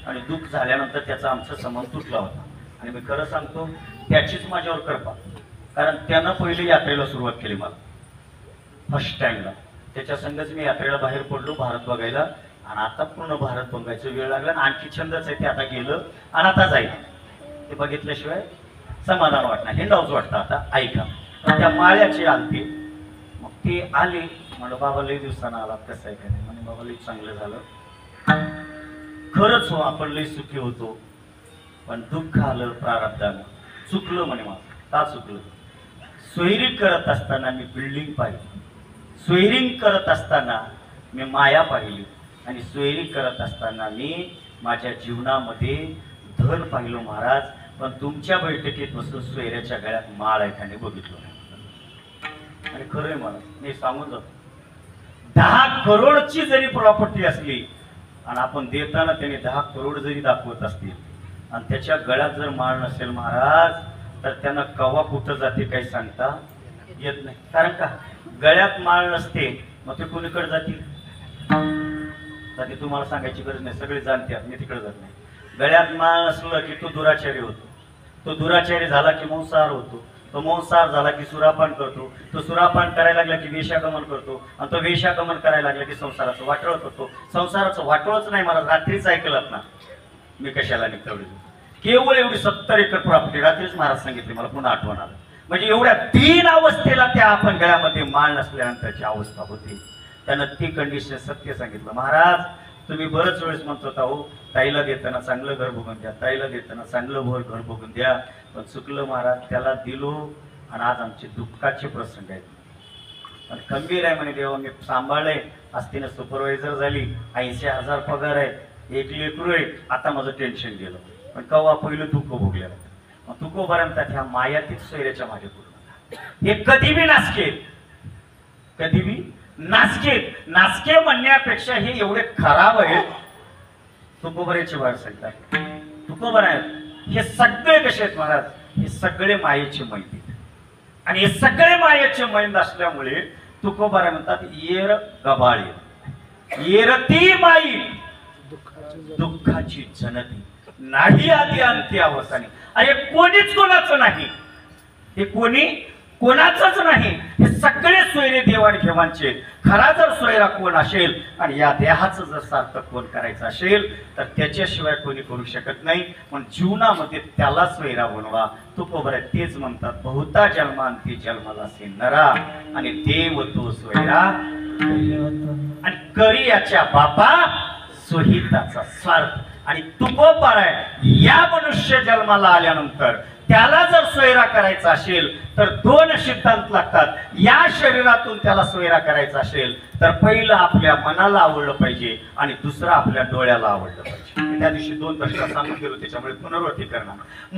आणि दुःख झाल्यानंतर त्याचा आमचा संबंध तुटला होता. आणि मी खरं सांगतो त्याचीच माझ्यावर कृपा, कारण त्यानं पहिले यात्रेला सुरुवात केली मला फर्स्ट टाइमला. त्याच्या संगच मी यात्रेला बाहेर पडलो भारत बघायला. आणि आता पूर्ण भारत बघायचा वेळ लागला. आणि आणखी छंदच आहे ते, आता गेलं आणि आता जाईल. ते बघितल्याशिवाय समाधान वाटणार, हिंडावच वाटतं. आता ऐका, त्या माळ्याची आलती. मग ते आले, म्हणलं बाबा लई दिवसानं आला, कसं आहे का नाही. म्हणजे बाबा लई चांगलं झालं. खरंच हो, आपण लई सुखी होतो, पण दुःख आलं प्रारब्धानं. चुकलं म्हणे माझं. का चुकलं? सोयरिंग करत असताना मी बिल्डिंग पाहिली, सोयरिंग करत असताना मी माया पाहिली, आणि सोयरिंग करत असताना मी माझ्या जीवनामध्ये धन पाहिलो महाराज. पण तुमच्या बैठकीत बसून सोयऱ्याच्या गळ्यात माळ आहे त्याने बघितलं नाही. आणि खरं आहे मला, मी सांगून जातो, 10 करोडची जरी प्रॉपर्टी असली आणि आपण देताना त्याने 10 करोड जरी दाखवत असतील, आणि त्याच्या गळ्यात जर माळ नसेल महाराज, तर त्यांना कवा कुठं जाते काही सांगता येत नाही. कारण का, गळ्यात माळ नसते मग ते कोणीकडे जातील. तुम्हाला सांगायची गरज नाही, सगळे जाणतात, मी तिकडे जात नाही. गळ्यात माळ नसलं की तो दुराचारी होतो, तो दुराचारी झाला की मांसाहार होतो, तो मांसाहार झाला की सुरापान करतो, तो सुरापान करायला लागला की वेश्यागमन करतो, आणि तो वेश्यागमन करायला लागला की संसाराचं वाटोळ करतो. संसाराचं वाटोळच नाही महाराज, रात्रीच ऐकलं ना मी कशाला निघतवली. केवळ एवढी 70 एकर प्रॉपर्टी रात्रीच महाराज सांगितली, मला पुन्हा आठवण आलं. म्हणजे एवढ्या 3 अवस्थेला त्या आपण गळ्यामध्ये माळ नसल्यानंतरची अवस्था होती. त्यानं ती कंडिशन सत्य सांगितलं. महाराज तुम्ही बरंच वेळेस म्हणत होता हो, ताईला देताना चांगलं घर बघून द्या, ताईला देताना चांगलं घर बघून द्या. पण चुकलं महाराज, त्याला दिलो आणि आज आमचे दुःखाचे प्रसंग आहेत. पण खंबीर आहे म्हणे देवा, मी सांभाळले. आज तिने सुपरवायझर झाली, 80,000 पगार आहे, 1 लेकरू आहे. आता माझं टेन्शन गेलं. पण कवा पहिलं दुःख भोगलेलं. मग तुकोपर्यंत ह्या मायातीत सोयऱ्याच्या मागे पूर्ण हे कधी बी नासकेत, कधी बी नासकेत. नासके म्हणण्यापेक्षा हे एवढे खराब आहेत. तुकोबऱ्याची वाट सांगतात, तुकोबर आहेत हे सगळे कसे आहेत महाराज, हे सगळे मायेचे मैंद आहेत. आणि हे सगळे मायेचे मैंद असल्यामुळे तुकोबरा म्हणतात येर गबाळी, येरती माई दुःखाची जनती, नाही आधी अंती अवसानी. अरे कोणीच कोणाचं नाही, हे कोणी कोणाचंच नाही. हे सगळे सोयरे देवाण घेवांचे. खरा जर सोयरा कोण असेल आणि या देहाचं जर सार्थक कोण करायचं असेल तर त्याच्याशिवाय कोणी करू शकत नाही. पण जीवनामध्ये त्याला सोयरा बनवा. तुकोबर तेच म्हणतात, बहुता जन्मांती जन्माला से नरा, आणि देव तो सोयरा आणि करी याच्या बापा सोहिताचा स्वार्थ. आणि तुकोबर या मनुष्य जन्माला आल्यानंतर त्याला जर सोयरा करायचा असेल तर 2 सिद्धांत लागतात. या शरीरातून त्याला सोयरा करायचा असेल तर पहिलं आपल्या मनाला आवडलं पाहिजे, आणि दुसरं आपल्या डोळ्याला आवडलं पाहिजे. त्या दिवशी 2 दशका सांगून गेलो, त्याच्यामुळे पुनरावृत्ती करणार.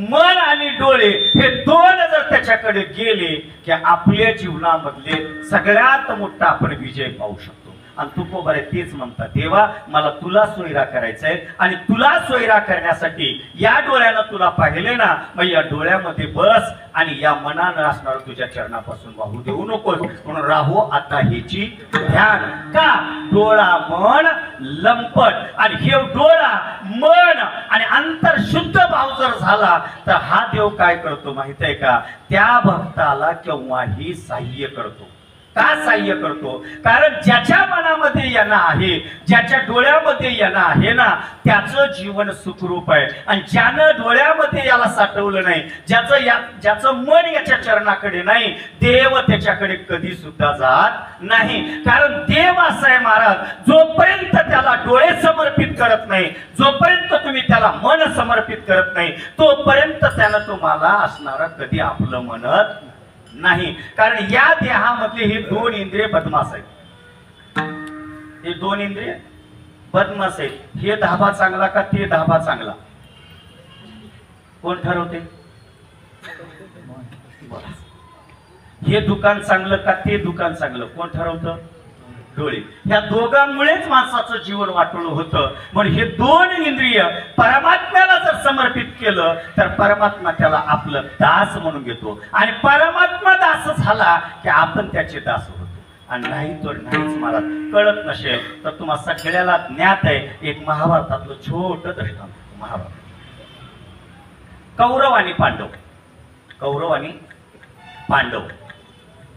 मन आणि डोळे हे 2 जर त्याच्याकडे गेले की आपल्या जीवनामधले सगळ्यात मोठा आपण विजय पाहू शकतो. आणि तुकोबर तेच म्हणतात, देवा मला तुला सोयरा करायचा आहे, आणि तुला सोयरा करण्यासाठी या डोळ्यानं तुला पाहिले ना, मग या डोळ्यामध्ये बस, आणि या मनानं असणार तुझ्या चरणापासून वाहू देऊ नकोस. म्हणून राहू आता हिची ध्यान. का डोळा मन लंपट, आणि हे डोळा मन आणि अंतर शुद्ध भाव जर झाला तर हा देव काय करतो माहित आहे का, त्या भक्ताला केव्हाही सहाय्य करतो. का सहाय्य करतो? कारण ज्याच्या मनामध्ये याना आहे, ज्याच्या डोळ्यामध्ये याना आहे ना, त्याचं जीवन सुखरूप आहे. आणि ज्यानं डोळ्यामध्ये याला साठवलं नाही, ज्याचं मन याच्या चरणाकडे नाही, देव त्याच्याकडे कधी सुद्धा जात नाही. कारण देव असा आहे महाराज, जोपर्यंत त्याला डोळे समर्पित करत नाही, जोपर्यंत तुम्ही त्याला मन समर्पित करत नाही, तोपर्यंत त्यानं तुम्हाला असणारा कधी आपलं म्हणत नाही. कारण या देहामधले हे 2 इंद्रिय बदमाश आहेत. हे 2 इंद्रिय बदमाश आहेत. हे धाबा चांगला का ते धाबा चांगला, कोण ठरवते? बोला, हे दुकान चांगलं का ते दुकान चांगलं कोण ठरवतं? डोळे. ह्या दोघांमुळेच माणसाचं जीवन वाटोळं होतं. म्हणून हे दोन इंद्रिय परमात्म्याला जर समर्पित केलं तर परमात्मा त्याला आपलं दास म्हणून घेतो आणि परमात्मा दास झाला की आपण त्याचे दास होतो. आणि नाही तो नाहीच मला कळत नसेल तर तुम्हा सगळ्याला ज्ञात आहे एक महाभारतातलं छोटं दृष्टांत. महाभारत, कौरव आणि पांडव, कौरव आणि पांडव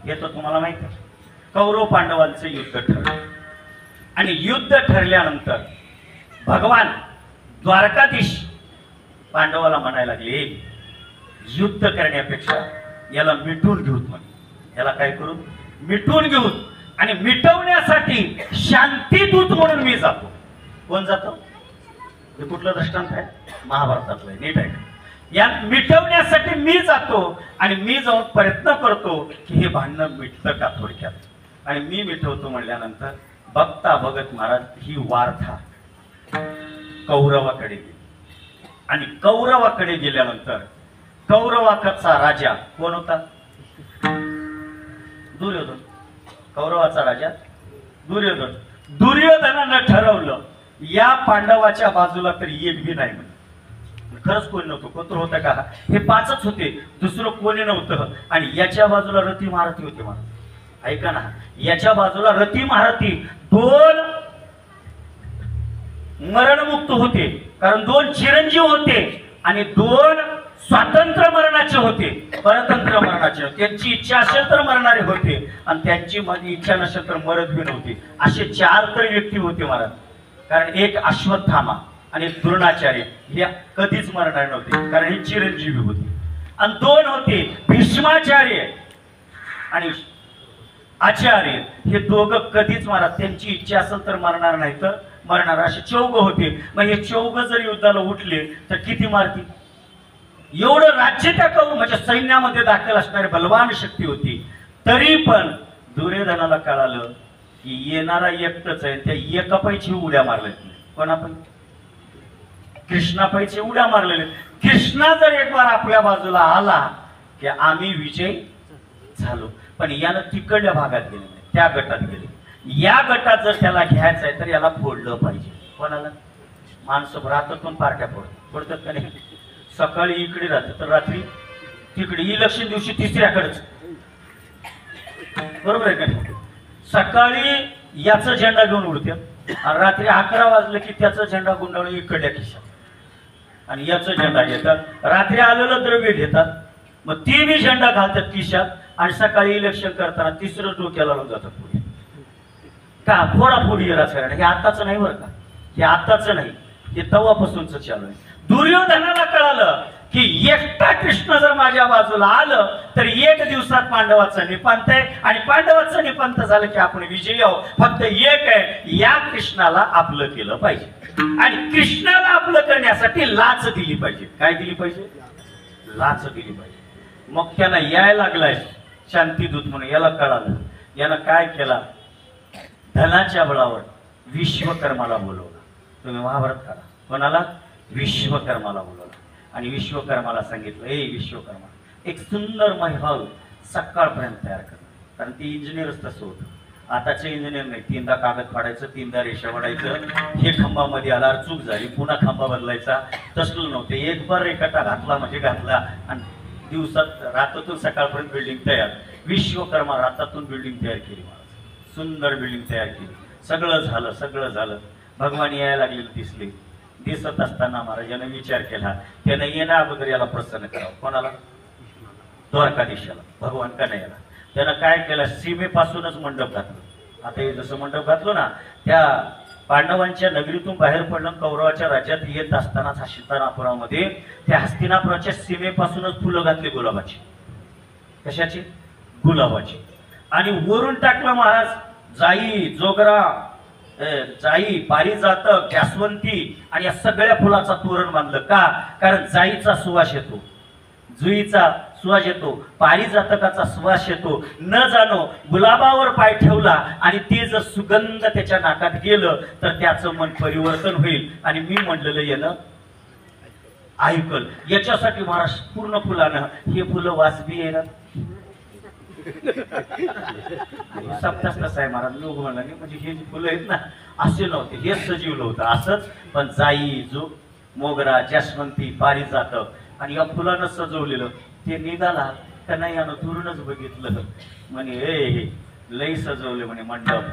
हे तर तुम्हाला माहिती आहे. कौरव पांडवांचं युद्ध ठरलं आणि युद्ध ठरल्यानंतर भगवान द्वारकाधीश पांडवाला म्हणायला लागले युद्ध करण्यापेक्षा याला मिटून घेऊत म्हणे. याला काय करू? मिटून घेऊत. आणि मिटवण्यासाठी शांतीदूत म्हणून मी जातो. कोण जातो? हे कुठलं दृष्टांत आहे? महाभारतातलं आहे. नीट आहे. या मिटवण्यासाठी मी जातो आणि मी जाऊन प्रयत्न करतो की हे भांडण मिटतं का थोडक्यात. आणि मी मिटवतो म्हणल्यानंतर बघता बघत महाराज ही वार्ता कौरवाकडे गेली. आणि कौरवाकडे गेल्यानंतर कौरवाचा राजा कोण होता? दुर्योधन. कौरवाचा राजा दुर्योधन. दुर्योधनानं ठरवलं या पांडवाच्या बाजूला तर एक बी नाही म्हणे. खरंच कोणी नव्हतं. कोण होतं का? हे पाचच होते, दुसरं कोणी नव्हतं. आणि याच्या बाजूला रती महारथी होते. मला ऐका ना, याच्या बाजूला रती महारथी दोन मरणमुक्त होते, कारण दोन चिरंजीव होते आणि दोन स्वातंत्र्य मरणाचे होते, परतंत्र मरणाचे. त्यांची इच्छा असेल तर मरणारे होते आणि त्यांची इच्छा नसेल तर मरत बी नव्हते. असे चार तर व्यक्ती होते महाराज. कारण एक अश्वत्थामा आणि द्रोणाचार्य हे कधीच मरणार नव्हते, कारण हे चिरंजीवी होते. आणि दोन होते भीष्माचार्य आणि आचार्य, हे दोघं कधीच महाराज त्यांची इच्छा असेल तर मरणार नाही तर मरणार. असे चौघ होते. मग हे चौघ जर युद्धाला उठले तर किती मारतील? एवढं राज्य त्या कौरव म्हणजे सैन्यामध्ये दाखल असणारी बलवान शक्ती होती. तरी पण दुर्योधनाला कळालं की येणारा एकटच आहे. त्या एकापैकी उड्या मारल्या. पण आपण कृष्णापैकी उड्या मारलेल्या. कृष्णा जर एक बार आपल्या बाजूला आला की आम्ही विजय झालो. पण यानं तिकडल्या भागात गेले नाही, त्या गटात गेले. या गटात जर त्याला घ्यायचं आहे तर याला फोडलं पाहिजे. कोणाला? माणसं रात्रातून पार्ट्या फोडतात का नाही? सकाळी इकडे राहतात तर रात्री तिकडे. इलेक्शन दिवशी तिसऱ्याकडेच. बरोबर आहे का नाही? सकाळी याचा झेंडा घेऊन उडते आणि रात्री 11 वाजलं की त्याचा झेंडा गुंडाळून इकडल्या खिशात आणि याचा झेंडा घेतात. रात्री आलेलं द्रव्य घेतात, मग ती बी झेंडा घालतात खिशात आणि सकाळी इलेक्शन करताना तिसरं डोक्याला लावून जातात पुढे. का फोडाफोडी राजकारण? हे आताच नाही बरं का, हे आताच नाही, हे तवापासूनच चालू आहे. दुर्योधनाला कळालं की एकटा कृष्ण जर माझ्या बाजूला आलं तर एक दिवसात पांडवाचं निपांत आहे आणि पांडवाचं निपांत झालं की आपण विजयी आहोत. फक्त एक आहे, या कृष्णाला आपलं केलं पाहिजे आणि कृष्णाला आपलं करण्यासाठी लाच दिली पाहिजे. काय दिली पाहिजे? लाच दिली पाहिजे. मग त्यांना यायला लागलाय शांतीदूत म्हणून. याला कळालं. यानं काय केला? धनाच्या बळावर विश्वकर्माला बोलवलं. तुम्ही महाभारत करा. कोणाला? विश्वकर्माला बोलवलं आणि विश्वकर्माला सांगितलं, ए विश्वकर्मा, एक सुंदर महल सकाळपर्यंत तयार कर. कारण ती इंजिनियरच तसं होतं. आताचे इंजिनियर नाही, 3दा कागद फाडायचं, 3दा रेषा वाढायचं, हे खांबामध्ये आला चूक झाली पुन्हा खांबा बदलायचा. तसलं नव्हतं. एक बार रेखाटा घातला म्हणजे घातला आणि दिवसात रातातून सकाळपर्यंत बिल्डिंग तयार. विश्वकर्मा रातातून बिल्डिंग तयार केली. सुंदर बिल्डिंग तयार केली. सगळं झालं, सगळं झालं. भगवान यायला लागलेलं दिसले. दिसत असताना महाराजांनी विचार केला त्यानं येण्या अगोदर याला प्रसन्न करावं. कोणाला? द्वारकाधीशाला, भगवान कन्हैयाला. त्यानं काय केलं? सीमेपासूनच मंडप घातलं. आता हे जसं मंडप घातलं ना, त्या पांडवांच्या नगरीतून बाहेर पडलं, कौरवाच्या राज्यात येत असताना हस्तिनापुरामध्ये त्या हस्तिनापुराच्या सीमेपासूनच फुलं घातली गुलाबाची. कशाची? गुलाबाची. आणि वरून टाकलं महाराज जाई, जोगरा, जाई, पारिजातक, जास्वंती आणि या सगळ्या फुलाचा तोरण बांधलं. का? कारण जाईचा सुवास येतो, जुईचा सुवास येतो, पारिजातकाचा सुवास येतो. न जाणो गुलाबावर पाय ठेवला आणि ते जर सुगंध त्याच्या नाकात गेलं तर त्याचं मन परिवर्तन होईल. आणि मी म्हणलेलं येणं ऐकल याच्यासाठी महाराज पूर्ण फुलानं हे फुलं वाजबी येणार सप्तास कसं आहे महाराज लोक म्हणाले म्हणजे हे जे फुलं आहेत ना असे नव्हते हे सजीवलं होतं असंच पण जाई जो मोगरा जास्वंती पारिजात आणि या फुलानं सजवलेलं ते निघाला का नाही यानं दुरूनच बघितलं म्हणे हे लई सजवले म्हणे मंडप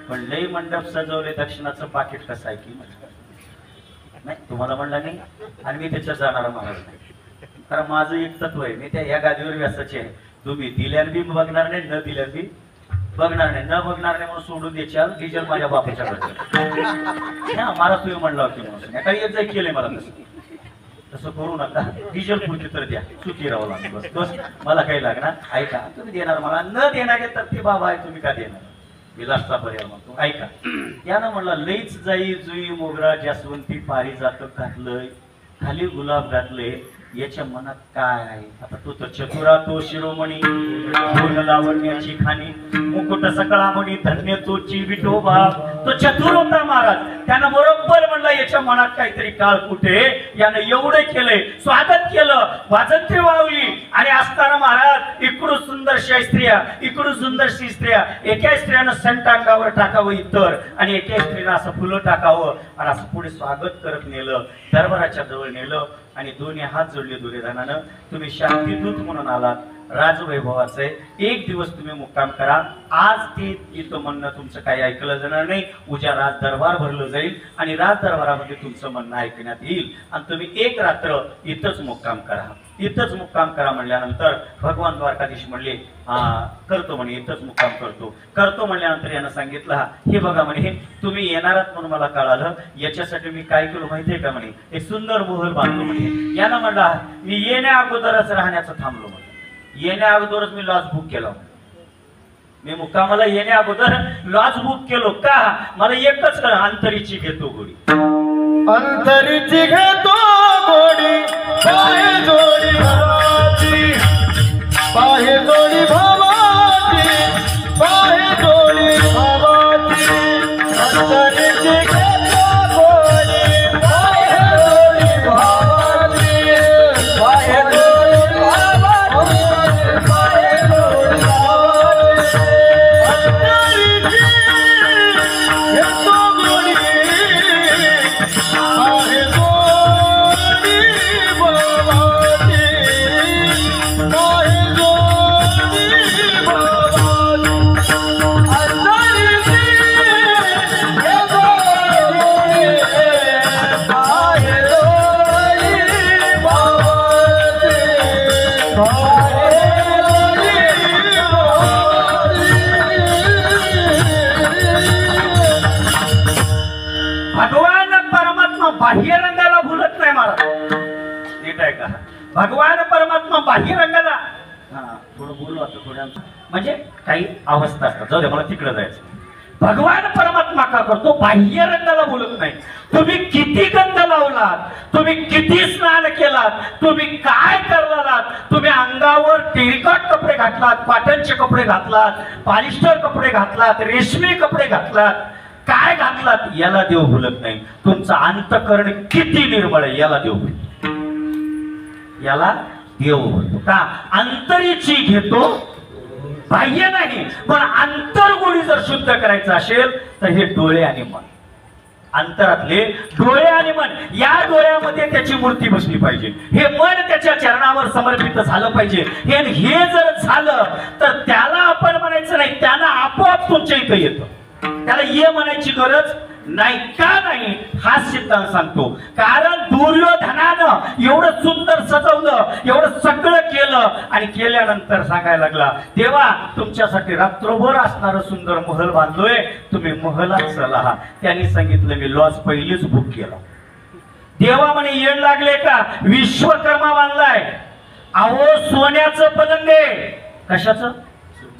पण लई मंडप सजवले दक्षिणाचं पाकिट कसं आहे की नाही तुम्हाला म्हणला नाही आणि मी त्याच्यात जाणारा महाराज नाही कारण माझं एक तत्व आहे मी त्या ह्या गादीवर व्यासाचे आहे तुम्ही दिल्यान बी बघणार नाही न दिल्यान बी बघणार नाही न बघणार नाही म्हणून सोडून द्यायच्या डिझेल माझ्या बापाच्याकडे मला तुम्ही म्हणला होती म्हणून काही एक जाई केलंय मला तसं करू नका डिझेल पुढची तर द्या सुखी राहावं लागेल बस बस मला काही लागणार ऐका तुम्ही देणार मला न देणार तर ते बाबा आहे तुम्ही का देणार विलासचा पर्याय म्हणतो ऐका यानं म्हणला लईच जाई जुई मोगरा जास्वंती पारिजात घातलंय खाली गुलाब घातले याच्या मनात काय आहे आता तो तर चतुरा तो शिरोमणी पूर्ण लावण्याची खाणी मुकुट सकळा म्हणी धन्य तोची विठोबा तो चतुर होता महाराज त्यानं बरोबर म्हणला याच्या मनात काहीतरी काळ कुठे यानं एवढे केलंय स्वागत केलं वाजंत्री वावली आणि असताना महाराज इकडून सुंदरशा स्त्रिया इकडून सुंदरशी स्त्रिया एका स्त्रियानं संत अंगावर टाकावं इतर आणि एका स्त्रीनं असं फुलं टाकावं आणि असं पुढे स्वागत करत नेलं दरबाराच्या जवळ नेलं आणि दोन्ही हात जोडले दुर्योधनानं तुम्ही शांतीदूत म्हणून आलात राजवैभवाचे एक दिवस तुम्ही मुक्काम करा आज ते इथं म्हणणं तुमचं काही ऐकलं जाणार नाही उद्या राज दरबार भरलं जाईल आणि राज दरबारामध्ये तुमचं म्हणणं ऐकण्यात येईल आणि तुम्ही एक रात्र इथंच मुक्काम करा इथंच मुक्काम करा म्हणल्यानंतर भगवान द्वारकाधीश म्हणले करतो म्हणे इथंच मुक्काम करतो म्हणल्यानंतर यानं सांगितलं हे बघा म्हणे तुम्ही येणारात म्हणून मला कळालं याच्यासाठी मी काय केलं माहितीये का म्हणे एक सुंदर महल बांधलो म्हणे यानं म्हणला मी येण्या अगोदरच राहण्याचं थांबलो म्हणे येण्या अगोदरच मी लॉज बुक केला मी मुक्कामाला येण्या अगोदर लॉज बुक केलो का मला एकच कळ अंतरीची घेतो गोडी अंतरीची घेतो गोडी पाय जोडी भावाची पाय जोडी भावाची पाय जोडी भावाची अंतरीची घेतो गोडी पाय जोडी भावाची पाय जोडी भावाची पाय जोडी भावाची अंतरीची घेतो गोडी बाह्य रंगाला भुलत नाही महाराज नीट आहे का भगवान परमात्मा बाह्य रंगाला थोडं बोललो आता थोड्या म्हणजे काही अवस्था असतात जाऊ दे मला तिकडे जायचं भगवान परमात्मा का करतो बाह्य रंगाला बोलत नाही तुम्ही किती गंध लावलात तुम्ही किती स्नान केलात तुम्ही काय करलात तुम्ही अंगावर टेरिकॉट कपडे घातलात कॉटनचे कपडे घातलात पॉलिस्टर कपडे घातलात रेशमी कपडे घातलात काय घातलात याला देव भुलत नाही तुमचं अंतःकरण किती निर्मळ आहे याला देव भुलतो याला देव भुलतो का अंतरीची घेतो बाह्य नाही पण अंतर्गुणी जर शुद्ध करायचं असेल तर हे डोळे आणि मन अंतरातले डोळे आणि मन या डोळ्यामध्ये त्याची मूर्ती बसली पाहिजे हे मन त्याच्या चरणावर समर्पित झालं पाहिजे हे जर झालं तर त्याला आपण म्हणायचं नाही त्याला आपोआप तुमच्या इथं येतं त्याला ये म्हणायची गरज नाही का नाही हा सिद्धांत सांगतो कारण दुर्योधनानं एवढं सुंदर सजवलं एवढं सगळं केलं आणि केल्यानंतर सांगायला लागला तेव्हा तुमच्यासाठी रात्रभर असणारं सुंदर महल बांधलोय तुम्ही महलात चला त्यांनी सांगितलं मी लॉज पहिलीच बुक केला देवा म्हणे येण लागले का विश्वकर्मा बांधलाय अहो सोन्याचं पलंग आहे कशाचं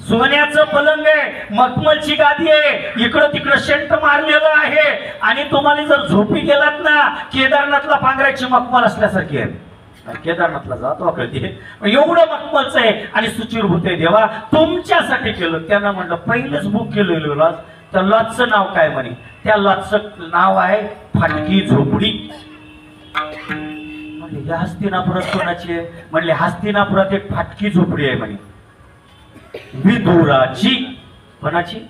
सोन्याचं पलंग आहे मखमलची गादी आहे इकडं तिकडं शेंट मारलेलं आहे आणि तुम्हाला जर झोपी गेलात ना केदारनाथला पांघरायची मखमल असल्यासारखी आहे केदारनाथला जातो कधी एवढं मखमलचं आहे आणि सुचिरभूत आहे देवा तुमच्यासाठी केलं त्यांना म्हणलं पहिलेच बुक केलेलं लॉज त्या लॉजचं नाव काय म्हणे त्या लॉजचं नाव आहे फाटकी झोपडी म्हणले या हस्तिनापुरात कोणाची आहे? म्हणले हस्तिनापुरात एक फाटकी झोपडी आहे म्हणे, विदुराची. कोणाची?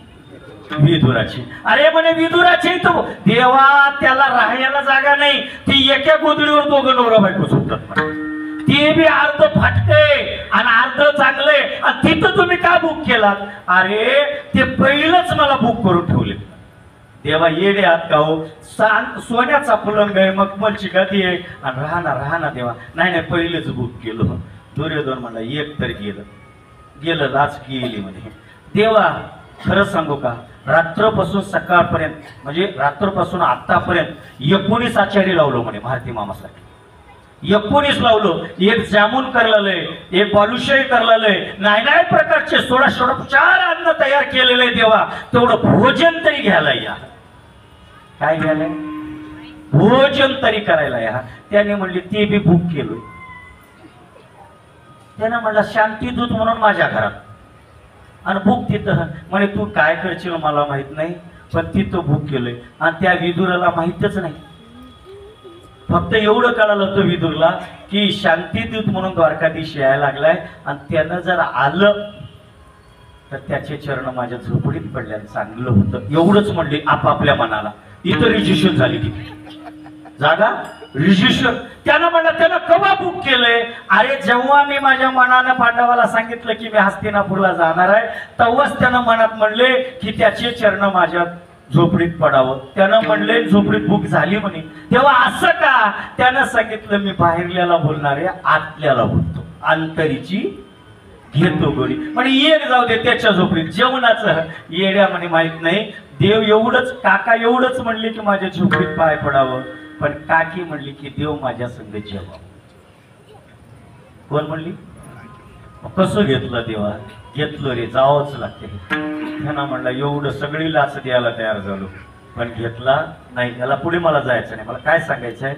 विदुराची. अरे म्हणे विदुराची. तो देवा, त्याला राहायला जागा नाही, ती एका गोधडीवर दोघं नवरा बायको झोपतात. ते बी अर्ध फाटकय आणि अर्ध चांगलंय, आणि तिथं तुम्ही का बुक केलात? अरे ते पहिलंच मला बुक करून ठेवले. देवा येडे आत का हो? सोन्याचा फुलंग आहे, मखमलची गादी आहे, आणि राहणार देवा. नाही पहिलेच बुक केलं. दुर्योधन म्हणला एक तर गेलं लाच गेली म्हणे. देवा खरं सांगू का, रात्रपासून सकाळपर्यंत, म्हणजे रात्रपासून आतापर्यंत 19 आचारी लावलो म्हणे भारती मामासाठी. 19 लावलो. एक जामून करलेलंय, एक बालुशाही करलेलंय, नाही प्रकारचे 16 अन्न तयार केलेले. देवा तेवढं भोजन तरी घ्यायला या. काय घ्यायला? भोजन तरी करायला या. त्याने म्हणले ते बी बुक केलोय. त्यानं म्हणला शांतीदूत म्हणून माझ्या घरात, आणि बुक तिथं. म्हणे तू काय करशील मला माहित नाही, पण तिथं बुक केलंय. आणि त्या विदुराला माहितच नाही. फक्त एवढं कळालं होतं विदुरला की शांतीदूत म्हणून द्वारकाधीश यायला लागलाय, आणि त्यानं जर आलं तर त्याचे चरण माझ्या झोपडीत पडल्यानं चांगलं होतं. एवढंच म्हणले आपापल्या मनाला. इथं रिजिस्ट्रेशन झाली ती जागा, रिजिस्ट्रेशन. त्यानं म्हणलं त्यानं कवा बुक केलंय? अरे जेव्हा मी माझ्या मनानं पांडवाला सांगितलं की मी हस्तिनापूरला जाणार आहे, तेव्हाच त्यानं मनात म्हणले की त्याचे चरण माझ्या झोपडीत पडावं. त्यानं म्हणले झोपडीत बुक झाली म्हणे. तेव्हा असं का? त्यानं सांगितलं मी बाहेरल्याला बोलणार आहे, आतल्याला बोलतो, अंतरीची घेतो गोडी. म्हणे एक जाऊ दे त्याच्या झोपडीत. जेवणाचं येड्या म्हणे माहित नाही. देव एवढंच, काका एवढंच म्हणले की माझ्या झोपडीत पाय पडावं, पण काकी म्हणली की देव माझ्या संग जेवावं. कोण म्हणली? कसं घेतलं देवा? घेतलं रे, जावंच लागते. ह्याना म्हणला एवढं सगळी लाच द्यायला तयार झालो, पण घेतला नाही. याला पुढे मला जायचं नाही. मला काय सांगायचंय,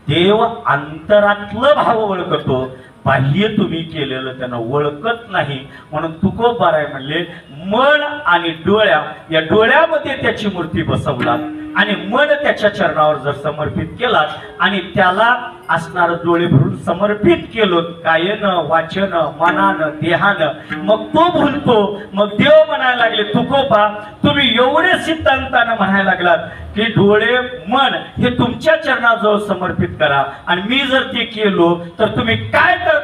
देव अंतरातलं भाव ओळखतो, बाह्य तुम्ही केलेलं त्यांना ओळखत नाही. म्हणून तुकोबाराय म्हणले मन आणि डोळ्या, या डोळ्यामध्ये त्याची मूर्ती बसवला, आणि मन त्याच्या चरणावर जर समर्पित केलात, आणि त्याला असणार डोळे भरून समर्पित केलो कायनं, वाचनं, मनानं, देहानं, मग तो भुलतो. मग देव म्हणायला लागले तुकोबा तुम्ही एवढे सिद्धांतानं म्हणायला लागलात की डोळे मन हे तुमच्या चरणाजवळ समर्पित करा, आणि मी जर ते केलो तर तुम्ही काय करता?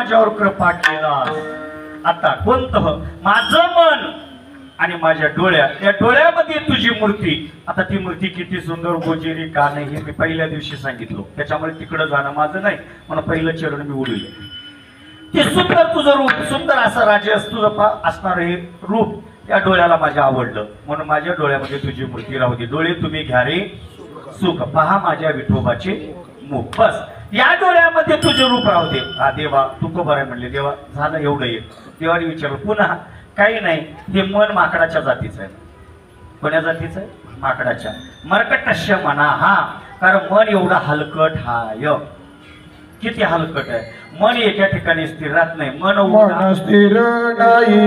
माझ्यावर कृपा केलास. आता कोणतं माझं मन आणि माझ्या डोळ्यात, या डोळ्यामध्ये तुझी मूर्ती. आता ती मूर्ती किती सुंदर गोजेरी का नाही हे मी पहिल्या दिवशी सांगितलं. त्याच्यामुळे तिकडं जाणं माझं नाही, मला पहिलं चरण मी उडवलं. ते सुंदर तुझं रूप, सुंदर असं राजस तुझं असणार हे रूप त्या डोळ्याला माझ्या आवडलं, म्हणून माझ्या डोळ्यामध्ये तुझी मूर्ती राहू दे. डोळे तुम्ही घ्या रे सुख, पहा माझ्या विठोबाचे मुख. बस या डोळ्यामध्ये तुझे रूप राहू दे. हा देवा तू को बरं म्हणले. देवा झालं एवढं एक. देवाने विचारलं पुन्हा. काही नाही, हे मन माकडाच्या जातीचं आहे. कोण्या जातीचं आहे? माकडाच्या. मरकटस्य म्हणा हा, कारण मन एवढा हलकट हाय. किती हलकट आहे मन, एका ठिकाणी स्थिर राहत नाही. मन स्थिर नाही.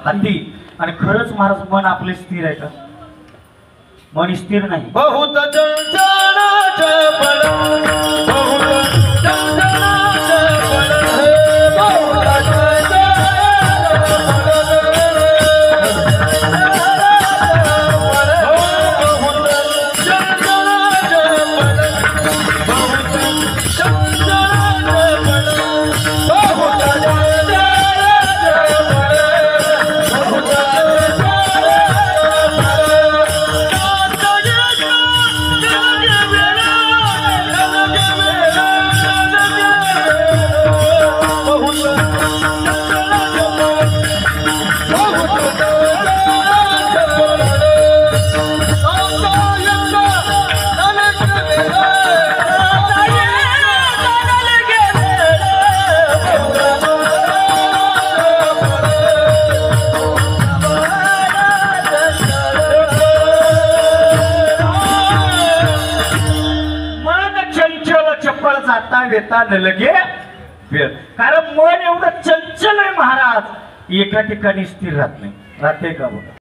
हत्ती. आणि खरंच महाराज मन आपले स्थिर आहे का? मन स्थिर नाही. बहुत चंचनाचं बळ, बहुत चंचनाचं बळ, बहुत वेता न लगे वेळ. कारण मन एवढं चंचल आहे महाराज, एका ठिकाणी स्थिर राहत नाही. राहते का बघा.